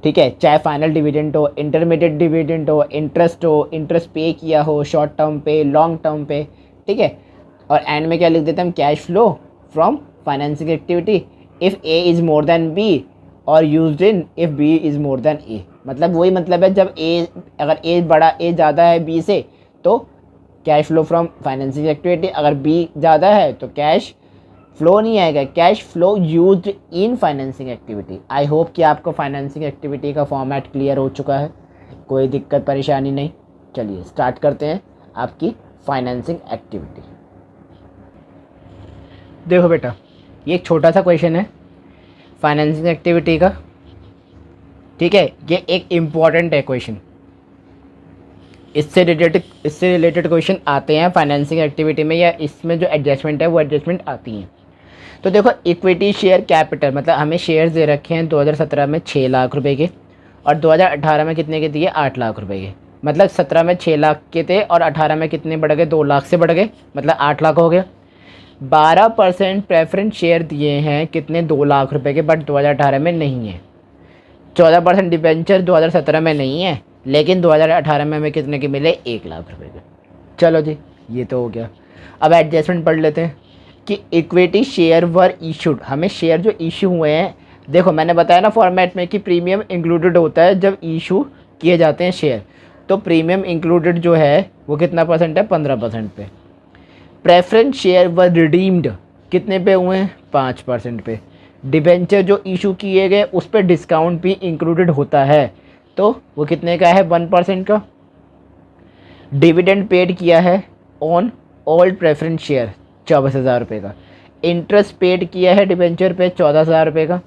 ठीक है, चाहे फाइनल डिविडेंड हो, इंटरमीडिएट डिविडेंड हो, इंटरेस्ट पे किया हो, शॉर्ट टर्म पे, लॉन्ग टर्म पे, ठीक है। और एंड में क्या लिख देते हैं हम, cash flow from financing activity if A is more than B or used in if B is more than A. मतलब वही मतलब है, जब ए अगर ए ज़्यादा है बी से, तो cash flow from financing activity, अगर बी ज़्यादा है तो कैश फ्लो नहीं आएगा, cash flow used in financing activity. I hope कि आपको फाइनेंसिंग एक्टिविटी का फॉर्मेट क्लियर हो चुका है, कोई दिक्कत परेशानी नहीं। चलिए स्टार्ट करते हैं आपकी फाइनेंसिंग एक्टिविटी। देखो बेटा, ये एक छोटा सा क्वेश्चन है फाइनेंसिंग एक्टिविटी का, ठीक है। ये एक इम्पॉर्टेंट है क्वेश्चन, इससे रिलेटेड क्वेश्चन आते हैं फाइनेंसिंग एक्टिविटी में, या इसमें जो एडजस्टमेंट है वो एडजस्टमेंट आती हैं। तो देखो इक्विटी शेयर कैपिटल, मतलब हमें शेयर्स दे रखे हैं 2017 में 6 लाख रुपए के, और 2018 में कितने के दिए, 8 लाख रुपए के। मतलब 17 में 6 लाख के थे और 18 में कितने बढ़ गए, 2 लाख से बढ़ गए, मतलब 8 लाख हो गया। 12% प्रेफरेंस शेयर दिए हैं कितने, 2 लाख रुपए के, बट 2018 में नहीं है। 14% डिबेंचर 2017 में नहीं है, लेकिन 2018 में हमें कितने के मिले, 1 लाख रुपए के। चलो जी, ये तो हो गया। अब एडजस्टमेंट पढ़ लेते हैं कि इक्विटी शेयर वर इशूड, हमें शेयर जो इशू हुए हैं, देखो मैंने बताया ना फॉर्मेट में कि प्रीमियम इंक्लूडेड होता है जब इशू किए जाते हैं शेयर, तो प्रीमियम इंक्लूडेड जो है वो कितना परसेंट है, 15% पे। प्रेफरेंस शेयर वर रिडीम्ड कितने पे हुए हैं, 5% पे। डिबेंचर जो इशू किए गए उस पर डिस्काउंट भी इंक्लूडेड होता है, तो वो कितने का है, 1% का। डिविडेंड पेड किया है ऑन ओल्ड प्रेफरेंस शेयर 24,000 रुपये का। इंटरेस्ट पेड किया है डिबेंचर पे 14,000 रुपये का।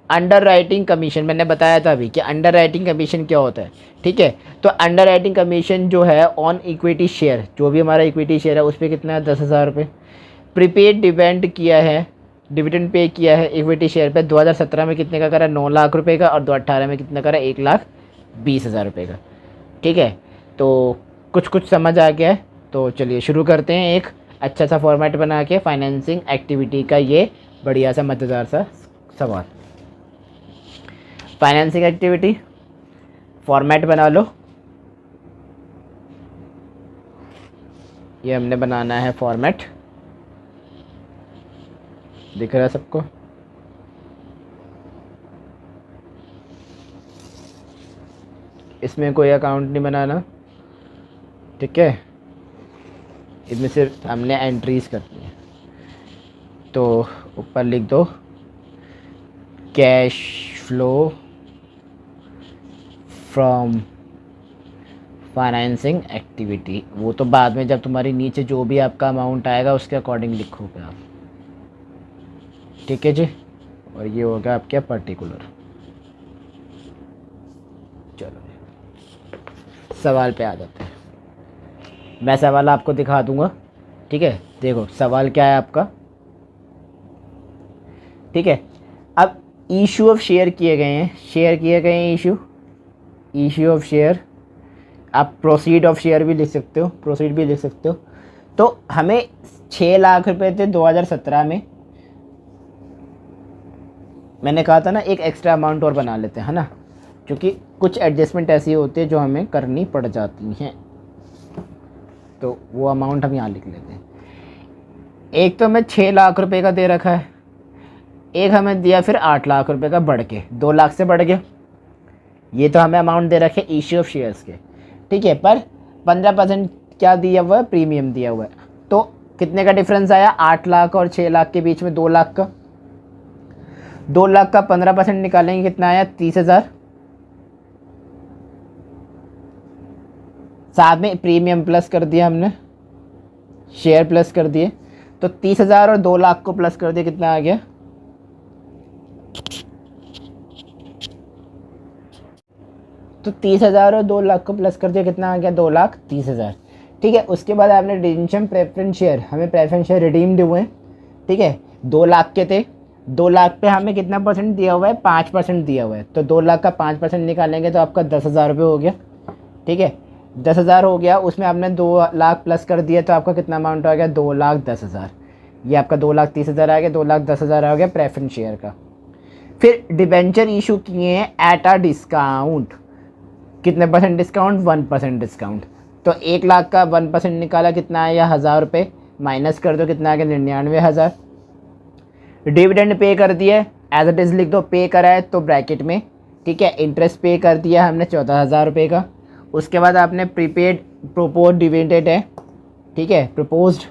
अंडर राइटिंग कमीशन मैंने बताया था अभी कि अंडर राइटिंग कमीशन क्या होता है, ठीक है। तो अंडर राइटिंग कमीशन जो है ऑन इक्विटी शेयर, जो भी हमारा इक्विटी शेयर है उस पर कितना है, 10,000 रुपये। प्रीपेड डिवेंड किया है, डिविडेंड पे किया है इक्विटी शेयर पे 2017 में कितने का करा, 9 लाख रुपए का, और 2018 में कितना करा, 1,20,000 रुपये का, ठीक है। तो कुछ समझ आ गया है, तो चलिए शुरू करते हैं एक अच्छा सा फॉर्मेट बना के फाइनेंसिंग एक्टिविटी का ये बढ़िया सा मज़ेदार सा सवाल। फाइनेंसिंग एक्टिविटी फॉर्मेट बना लो, ये हमने बनाना है फॉर्मेट, दिख रहा है सबको। इसमें कोई अकाउंट नहीं बनाना, ठीक है, इसमें सिर्फ हमने एंट्रीज करनी है। तो ऊपर लिख दो cash flow from financing activity, वो तो बाद में जब तुम्हारी नीचे जो भी आपका अमाउंट आएगा उसके अकॉर्डिंग लिखोगे आप, ठीक है जी। और ये होगा आपके पर्टिकुलर। चलो सवाल पे आ जाते हैं, मैं सवाल आपको दिखा दूंगा, ठीक है। देखो सवाल क्या है आपका, ठीक है। अब इशू ऑफ शेयर किए गए हैं, इशू ऑफ शेयर, आप प्रोसीड ऑफ शेयर भी लिख सकते हो, प्रोसीड भी लिख सकते हो। तो हमें 6 लाख रुपए थे 2017 में, मैंने कहा था ना एक एक्स्ट्रा अमाउंट और बना लेते हैं, है ना, क्योंकि कुछ एडजस्टमेंट ऐसी होती है जो हमें करनी पड़ जाती हैं, तो वो अमाउंट हम यहाँ लिख लेते हैं। एक तो हमें 6 लाख रुपए का दे रखा है, एक हमें दिया फिर 8 लाख रुपए का बढ़ के 2 लाख से बढ़ गया। ये तो हमें अमाउंट दे रखे इश्यू ऑफ शेयर्स के, ठीक है, पर 15% क्या दिया हुआ है, प्रीमियम दिया हुआ है। तो कितने का डिफरेंस आया, 8 लाख और 6 लाख के बीच में 2 लाख का। 2 लाख का 15% निकालेंगे कितना आया, 30,000। साथ में प्रीमियम प्लस कर दिया हमने, शेयर प्लस कर दिए, तो 30,000 और 2 लाख को प्लस कर दिया, कितना आ गया, तो 30,000 और 2 लाख को प्लस कर दिया, कितना आ गया, 2,30,000। ठीक है, उसके बाद आपने रिडीमशन प्रेफरेंस शेयर, हमें प्रेफरेंस शेयर रिडीम्ड हुए, ठीक है, 2 लाख के थे। 2 लाख पे हमें कितना परसेंट दिया हुआ है, 5% दिया हुआ है, तो 2 लाख का 5% निकालेंगे तो आपका 10,000 रुपये हो गया। ठीक है, 10,000 हो गया, उसमें आपने 2 लाख प्लस कर दिया तो आपका कितना अमाउंट आ गया, 2,10,000। ये आपका 2,30,000 आ गया, 2,10,000 आ गया प्रेफरेंस शेयर का। फिर डिबेंचर इशू किए हैं एट अ डिस्काउंट, कितने परसेंट डिस्काउंट, 1% डिस्काउंट। तो 1 लाख का 1% निकाला, कितना आया, 1,000 रुपये, माइनस कर दो, कितना आ गया, 99,000। डिविडेंड पे कर दिया, एज इट इज़ लिख दो, पे करा है तो ब्रैकेट में, ठीक है। इंटरेस्ट पे कर दिया हमने 14,000 रुपये का। उसके बाद आपने प्रीपेड प्रोपोज डिविडेंड है, ठीक है, प्रपोज्ड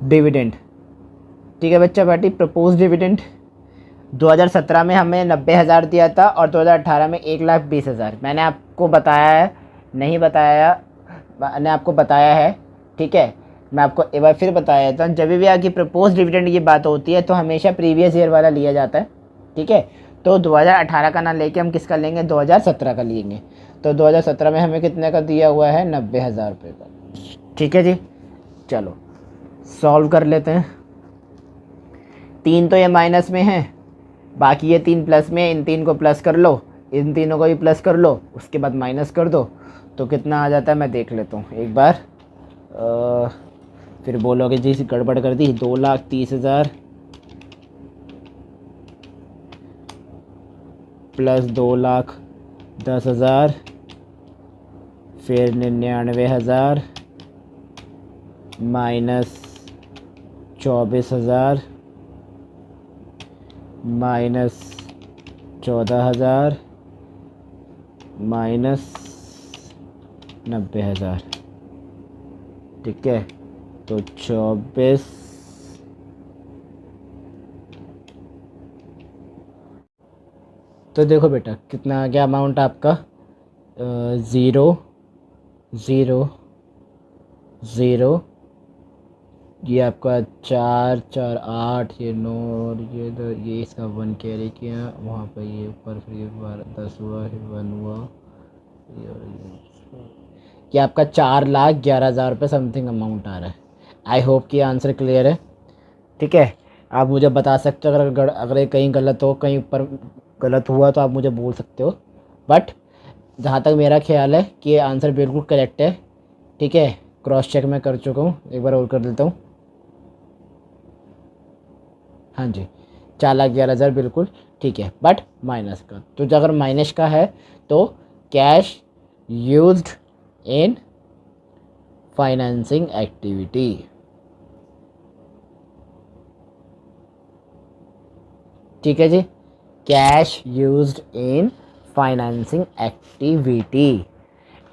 डिविडेंड, ठीक है बच्चा पार्टी, प्रपोज डिविडेंड 2017 में हमें 90,000 दिया था और 2018 में 1,20,000। मैंने आपको बताया है, नहीं बताया, मैंने आपको बताया है, ठीक है, मैं आपको एक बार फिर बताया था, जब भी आपकी प्रपोज डिविडेंड की बात होती है तो हमेशा प्रीवियस ईयर वाला लिया जाता है, ठीक है। तो 2018 का ना लेके हम किसका लेंगे, 2017 का लेंगे। तो 2017 में हमें कितने का दिया हुआ है, 90,000 रुपये का, ठीक है जी। चलो सॉल्व कर लेते हैं। 3 तो ये माइनस में है, बाकी ये 3 प्लस में, इन 3 को प्लस कर लो, इन तीनों को भी प्लस कर लो, उसके बाद माइनस कर दो, तो कितना आ जाता है, मैं देख लेता हूँ एक बार। फिर बोलोगे जी गड़बड़ कर दी। 2,30,000 प्लस 2,10,000 फिर 99,000 माइनस 24,000 माइनस 14,000 माइनस 90,000, ठीक है। तो 24, तो देखो बेटा कितना आ गया अमाउंट आपका, 0 0 0, ये आपका 4 4 8, ये 9 और ये इसका 1 कैरी किया वहाँ पर, ये ऊपर फिर ये 10 हुआ, फिर 1 हुआ, ये आपका 4,11,000 रुपये समथिंग अमाउंट आ रहा है। आई होप कि आंसर क्लियर है, ठीक है। आप मुझे बता सकते हो अगर ये कहीं गलत हो, कहीं ऊपर गलत हुआ तो आप मुझे बोल सकते हो, बट जहाँ तक मेरा ख्याल है कि ये आंसर बिल्कुल करेक्ट है, ठीक है। क्रॉस चेक मैं कर चुका हूँ, एक बार और कर देता हूँ। हाँ जी, 4,11,000 बिल्कुल ठीक है, बट माइनस का, तो अगर माइनस का है तो cash used in financing activity, ठीक है जी, cash used in financing activity.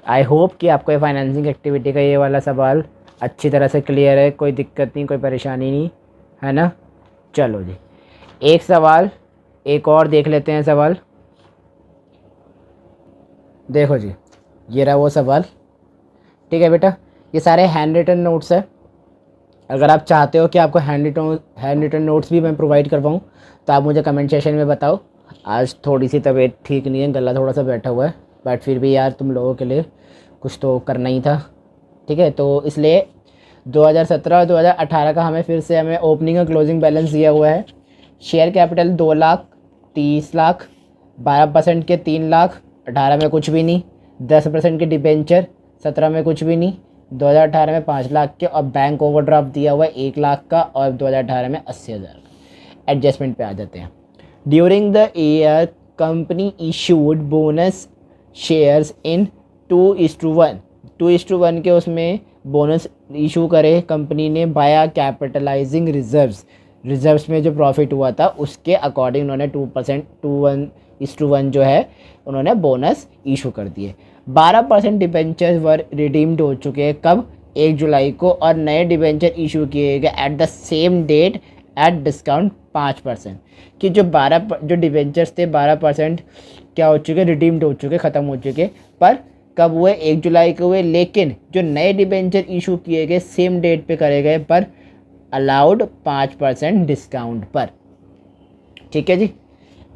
I hope कि आपको ये फाइनेंसिंग एक्टिविटी का ये वाला सवाल अच्छी तरह से क्लियर है, कोई दिक्कत नहीं, कोई परेशानी नहीं है ना। चलो जी, एक सवाल एक और देख लेते हैं। सवाल देखो जी, ये रहा वो सवाल, ठीक है बेटा। ये सारे हैंड रिटन नोट्स है, अगर आप चाहते हो कि आपको हैंड रिटन नोट्स भी मैं प्रोवाइड करवाऊँ तो आप मुझे कमेंट सेशन में बताओ। आज थोड़ी सी तबीयत ठीक नहीं है, गला थोड़ा सा बैठा हुआ है, बट फिर भी यार तुम लोगों के लिए कुछ तो करना ही था, ठीक है। तो इसलिए 2017 और 2018 का हमें ओपनिंग और क्लोजिंग बैलेंस दिया हुआ है। शेयर कैपिटल 2,30,00,000, 12% के 3 लाख, 18 में कुछ भी नहीं, 10% के डिबेंचर 17 में कुछ भी नहीं, 2018 में 5 लाख के, और बैंक ओवरड्राफ्ट दिया हुआ है 1 लाख का, और 2018 में 80,000 का। एडजस्टमेंट पे आ जाते हैं। During the year company issued bonus shares in 2:1 के उसमें बोनस इशू करे कंपनी ने बाया कैपिटलाइजिंग रिजर्व्स में जो प्रॉफिट हुआ था उसके अकॉर्डिंग उन्होंने 2% 2:1 जो है उन्होंने बोनस इशू कर दिए। 12% डिबेंचर्स वर रिडीम्ड हो चुके हैं कब, 1 जुलाई को, और नए डिबेंचर इशू किए गए at the same date at discount 5%। कि जो डिबेंचर्स थे 12% क्या हो चुके, रिडीम्ड हो चुके, ख़त्म हो चुके, पर कब हुए, 1 जुलाई को हुए। लेकिन जो नए डिबेंचर इशू किए गए सेम डेट पे करे गए, पर अलाउड 5% डिस्काउंट पर। ठीक है जी।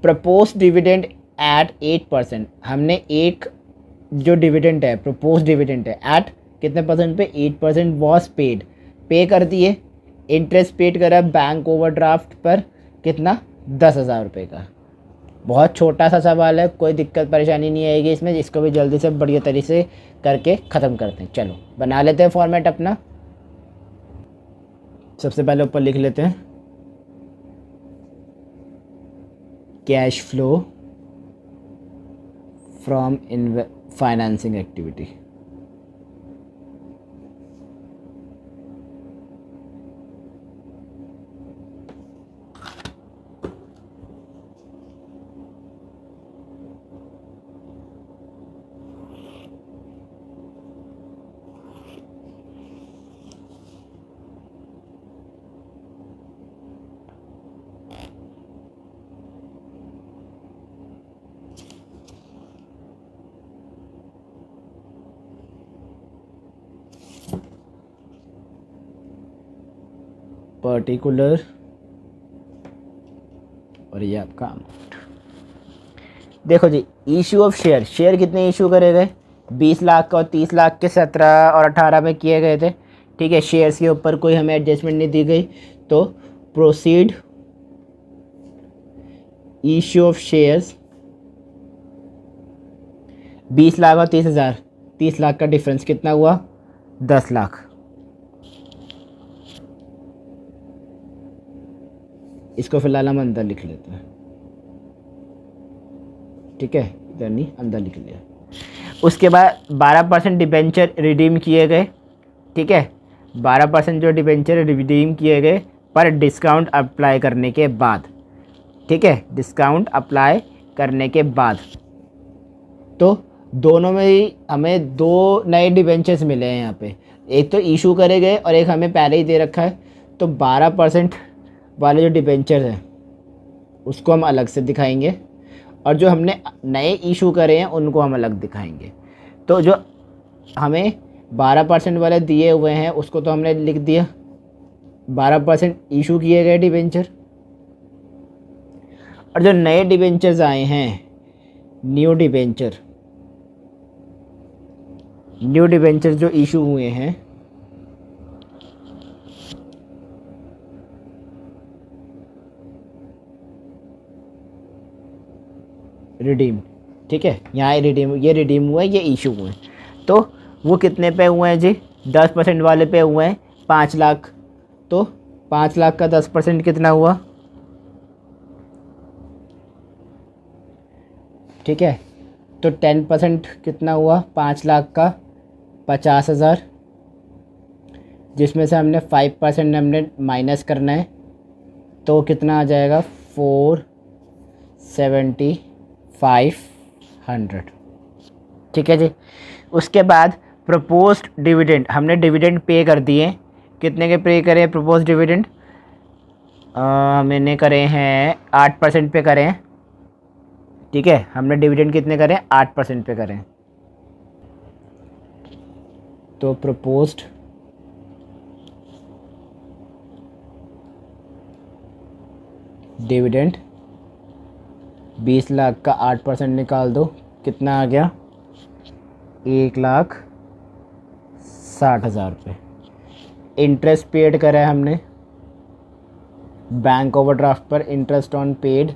प्रपोज डिविडेंड एट 8%, हमने एक जो डिविडेंड है, प्रपोज डिविडेंड है एट कितने परसेंट पे, 8% वॉज पेड, पे कर दिए। इंटरेस्ट पेड करा बैंक ओवरड्राफ्ट पर कितना, 10,000 रुपये का। बहुत छोटा सा सवाल है, कोई दिक्कत परेशानी नहीं आएगी इसमें, इसको भी जल्दी से बढ़िया तरीके से करके ख़त्म करते हैं। चलो बना लेते हैं फॉर्मेट अपना। सबसे पहले ऊपर लिख लेते हैं cash flow from financing activity. Particular और ये आपका अमाउंट। देखो जी, इशू ऑफ शेयर कितने इशू करे गए, 20 लाख का और 30 लाख के 17 और 18 में किए गए थे। ठीक है, शेयर्स के ऊपर कोई हमें एडजस्टमेंट नहीं दी गई, तो proceed issue of shares 20 lakh और 30,000, 30 लाख का डिफरेंस कितना हुआ, 10 लाख। इसको फिलहाल हम अंदर लिख लेते हैं। ठीक है, इधर नहीं, अंदर लिख लिया। उसके बाद 12% डिबेंचर रिडीम किए गए। ठीक है, 12% जो डिबेंचर रिडीम किए गए पर डिस्काउंट अप्लाई करने के बाद। ठीक है, डिस्काउंट अप्लाई करने के बाद, तो दोनों में ही हमें 2 नए डिबेंचर्स मिले हैं यहाँ पे। एक तो इशू करे गए और एक हमें पहले ही दे रखा है। तो 12% वाले जो डिबेंचर हैं उसको हम अलग से दिखाएंगे, और जो हमने नए इशू करे हैं उनको हम अलग दिखाएंगे। तो जो हमें 12% वाले दिए हुए हैं उसको तो हमने लिख दिया, 12% इशू किए गए डिबेंचर। और जो नए डिबेंचर्स आए हैं, न्यू डिबेंचर जो इशू हुए हैं, रिडीम। ठीक है, यहाँ ये रिडीम हुए, ये इशू हुए। तो वो कितने पे हुए हैं जी, 10% वाले पे हुए हैं 5 लाख। तो 5 लाख का 10% कितना हुआ, ठीक है, तो 10% कितना हुआ 5 लाख का, 50,000, जिसमें से हमने 5% हमने माइनस करना है, तो कितना आ जाएगा 475,100। ठीक है जी। उसके बाद प्रपोज्ड डिविडेंड, हमने डिविडेंड पे कर दिए। कितने के पे करे प्रपोज्ड डिविडेंड, मैंने करे हैं 8% पे करें। ठीक है, हमने डिविडेंड कितने करें, 8% पे करें। तो प्रपोज्ड डिविडेंड 20 लाख का 8% निकाल दो, कितना आ गया, 1,60,000 रुपये। इंटरेस्ट पेड करा है हमने बैंक ओवरड्राफ्ट पर, interest on paid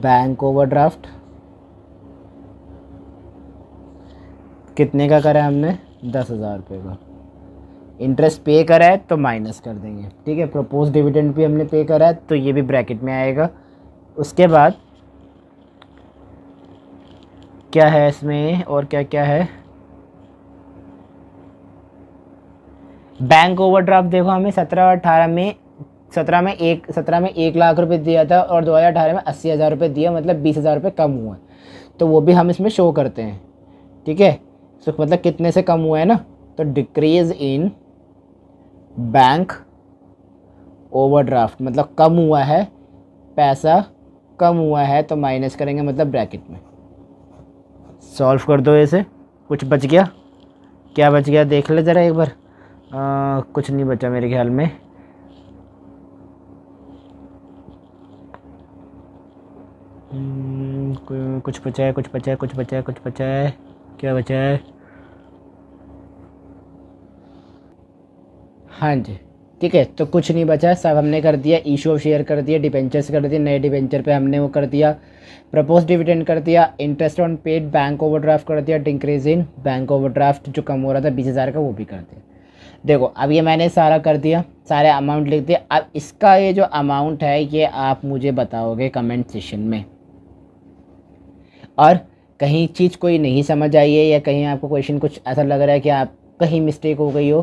bank overdraft कितने का करा है हमने, 10,000 रुपये का। इंटरेस्ट पे करा है तो माइनस कर देंगे। ठीक है, प्रपोज डिविडेंड भी हमने पे करा है तो ये भी ब्रैकेट में आएगा। उसके बाद क्या है इसमें, और क्या क्या है, बैंक ओवरड्राफ्ट देखो हमें 17 में 1 लाख रुपए दिया था और 2018 में 80,000 रुपये दिया, मतलब 20,000 रुपये कम हुआ, तो वो भी हम इसमें शो करते हैं। ठीक है, तो मतलब कितने से कम हुआ है ना, तो डिक्रीज इन बैंक ओवरड्राफ्ट मतलब कम हुआ है, पैसा कम हुआ है, तो माइनस करेंगे मतलब ब्रैकेट में। सॉल्व कर दो इसे, कुछ बच गया? क्या बच गया देख ले ज़रा एक बार। कुछ नहीं बचा मेरे ख्याल में। कुछ बचा है, कुछ बचा है, कुछ बचा है, कुछ बचा है, क्या बचा है? हाँ जी, ठीक है, तो कुछ नहीं बचा, सब हमने कर दिया। इशू ऑफ शेयर कर दिया, डिबेंचर्स कर दिए, नए डिबेंचर पे हमने वो कर दिया, प्रपोज डिविडेंड कर दिया, interest on paid bank overdraft कर दिया, डिक्रीज इन बैंक ओवरड्राफ्ट जो कम हो रहा था 20,000 का वो भी कर दिया। देखो अब ये मैंने सारा कर दिया, सारे अमाउंट लिख दिया। अब इसका ये जो अमाउंट है ये आप मुझे बताओगे कमेंट सेशन में। और कहीं चीज़ कोई नहीं समझ आई है या कहीं आपको क्वेश्चन कुछ ऐसा लग रहा है कि आप कहीं मिस्टेक हो गई हो,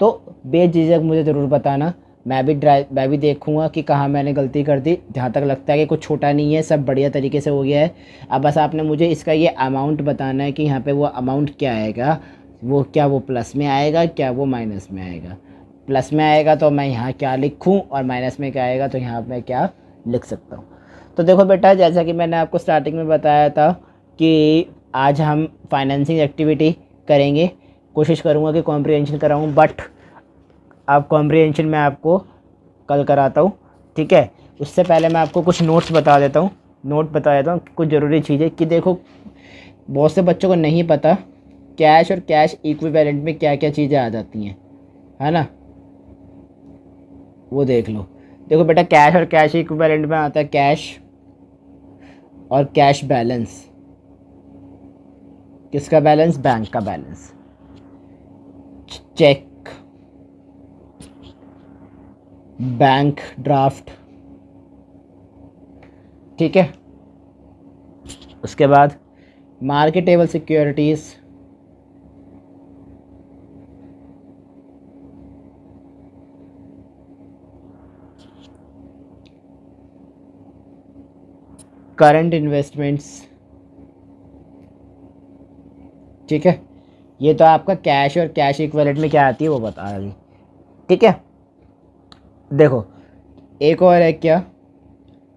तो बेझिझक मुझे ज़रूर बताना। मैं भी देखूंगा कि कहाँ मैंने गलती कर दी। जहाँ तक लगता है कि कुछ छोटा नहीं है, सब बढ़िया तरीके से हो गया है। अब बस आपने मुझे इसका ये अमाउंट बताना है कि यहाँ पे वो अमाउंट क्या आएगा, वो क्या वो प्लस में आएगा, क्या वो माइनस में आएगा। प्लस में आएगा तो मैं यहाँ क्या लिखूँ, और माइनस में क्या आएगा तो यहाँ मैं क्या लिख सकता हूँ। तो देखो बेटा, जैसा कि मैंने आपको स्टार्टिंग में बताया था कि आज हम फाइनेंसिंग एक्टिविटी करेंगे। कोशिश करूँगा कि कॉम्प्रिहेंशन कराऊँ, बट अब कॉम्प्रिहेंशन मैं आपको कल कराता हूँ। ठीक है, उससे पहले मैं आपको कुछ नोट बता देता हूँ कुछ ज़रूरी चीज़ें कि देखो बहुत से बच्चों को नहीं पता कैश और कैश इक्विवेलेंट में क्या क्या चीज़ें आ जाती हैं, है ना। वो देख लो। देखो बेटा, कैश और कैश इक्विवेलेंट में आता है कैश और कैश बैलेंस। किसका बैलेंस? बैंक का बैलेंस। चेक, बैंक ड्राफ्ट, ठीक है। उसके बाद मार्केटेबल सिक्योरिटीज, करंट इन्वेस्टमेंट्स, ठीक है। ये तो आपका कैश और कैश इक्विवेलेंट में क्या आती है वो बता रही, ठीक है। देखो एक और है क्या,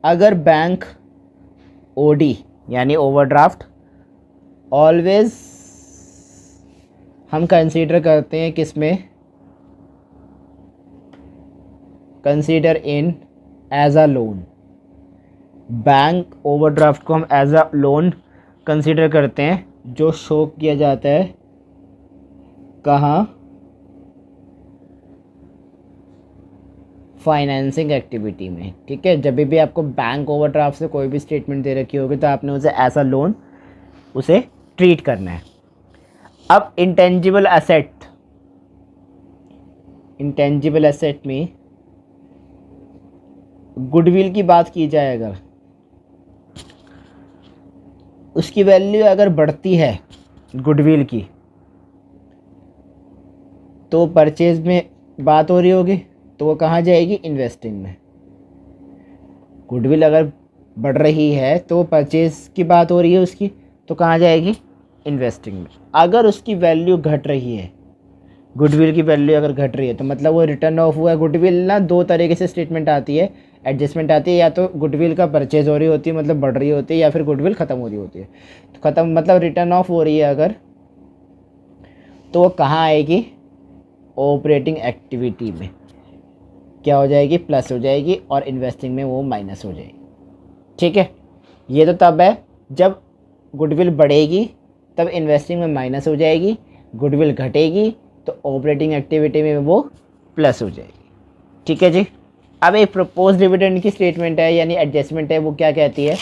अगर बैंक ओडी यानी ओवरड्राफ्ट ऑलवेज हम कंसीडर करते हैं किस में, consider in as a loan. Bank overdraft को हम एज अ लोन कंसीडर करते हैं, जो शो किया जाता है कहाँ, फाइनेंसिंग एक्टिविटी में। ठीक है, जब भी आपको बैंक ओवरड्राफ्ट से कोई भी स्टेटमेंट दे रखी होगी तो आपने उसे एज अ लोन उसे ट्रीट करना है। अब इंटेंजिबल एसेट में गुडविल की बात की जाए, अगर उसकी वैल्यू अगर बढ़ती है गुडविल की, तो परचेज में बात हो रही होगी, तो वो कहाँ जाएगी? इन्वेस्टिंग में। गुडविल अगर बढ़ रही है तो परचेज की बात हो रही है उसकी, तो कहाँ जाएगी? इन्वेस्टिंग में। अगर उसकी वैल्यू घट रही है, गुडविल की वैल्यू अगर घट रही है, तो मतलब वो रिटर्न ऑफ हुआ है। गुडविल ना दो तरीके से स्टेटमेंट आती है, एडजस्टमेंट आती है, या तो गुडविल का परचेज हो रही होती है मतलब बढ़ रही होती है, या फिर गुडविल ख़त्म हो रही होती है। तो ख़त्म मतलब रिटर्न ऑफ हो रही है अगर, तो वो कहाँ आएगी? ऑपरेटिंग एक्टिविटी में। क्या हो जाएगी? प्लस हो जाएगी, और इन्वेस्टिंग में वो माइनस हो जाएगी। ठीक है, ये तो तब है जब गुडविल बढ़ेगी, तब इन्वेस्टिंग में माइनस हो जाएगी। गुडविल घटेगी तो ऑपरेटिंग एक्टिविटी में वो प्लस हो जाएगी। ठीक है जी। अब एक प्रपोज डिविडेंड की स्टेटमेंट है यानी एडजस्टमेंट है, वो क्या कहती है?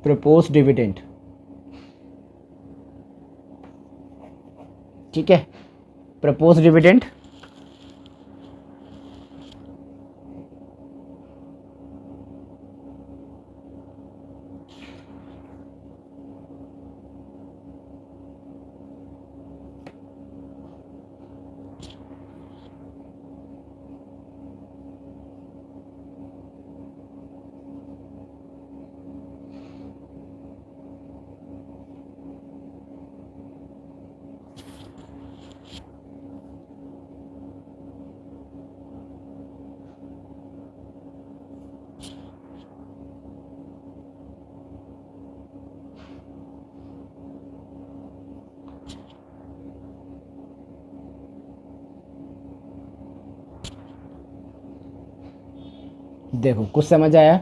प्रपोज डिविडेंड, ठीक है। प्रपोज डिविडेंड देखो कुछ समझ आया?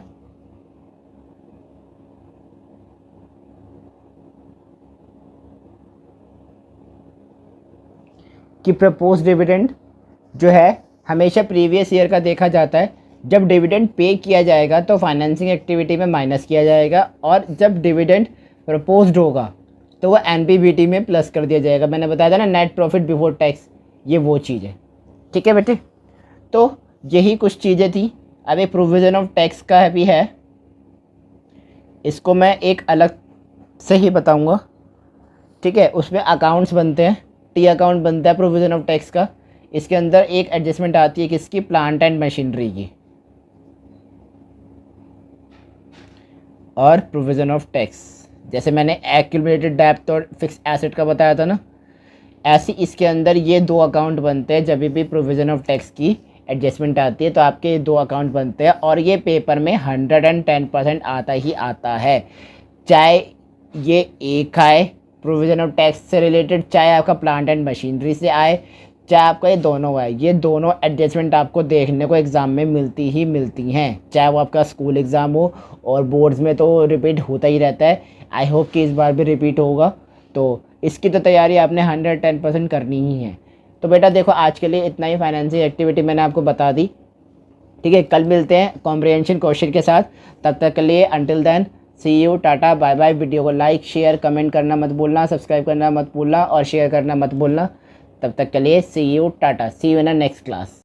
कि प्रपोज डिविडेंड जो है हमेशा प्रीवियस ईयर का देखा जाता है। जब डिविडेंड पे किया जाएगा तो फाइनेंसिंग एक्टिविटी में माइनस किया जाएगा, और जब डिविडेंड प्रपोज्ड होगा तो वो एनपीबीटी में प्लस कर दिया जाएगा। मैंने बताया था ना, नेट प्रॉफिट बिफोर टैक्स, ये वो चीज़ है। ठीक है बेटे, तो यही कुछ चीज़ें थी। अब एक प्रोविज़न ऑफ टैक्स का भी है, इसको मैं एक अलग से ही बताऊंगा। ठीक है, उसमें अकाउंट्स बनते हैं, टी अकाउंट बनता है प्रोविज़न ऑफ टैक्स का। इसके अंदर एक एडजस्टमेंट आती है किसकी, प्लांट एंड मशीनरी की। और प्रोविज़न ऑफ टैक्स, जैसे मैंने एक्यूमुलेटेड डेब्ट और फिक्स एसेट का बताया था ना, ऐसे इसके अंदर ये दो अकाउंट बनते हैं। जब भी प्रोविज़न ऑफ टैक्स की एडजस्टमेंट आती है तो आपके ये दो अकाउंट बनते हैं, और ये पेपर में 110% आता ही आता है। चाहे ये एक आए प्रोविज़न ऑफ टैक्स से रिलेटेड, चाहे आपका प्लांट एंड मशीनरी से आए, चाहे आपका ये दोनों आए, ये दोनों एडजस्टमेंट आपको देखने को एग्ज़ाम में मिलती ही मिलती हैं। चाहे वो आपका स्कूल एग्ज़ाम हो, और बोर्ड्स में तो रिपीट होता ही रहता है। आई होप कि इस बार भी रिपीट होगा, तो इसकी तो तैयारी आपने 110% करनी ही है। तो बेटा देखो, आज के लिए इतना ही फाइनेंशियल एक्टिविटी मैंने आपको बता दी। ठीक है, कल मिलते हैं कॉम्प्रिहेंशन क्वेश्चन के साथ। तब तक के लिए until then see you, tata bye bye. Video को लाइक शेयर कमेंट करना मत भूलना, सब्सक्राइब करना मत भूलना और शेयर करना मत भूलना। तब तक के लिए see you, tata, see you in next class.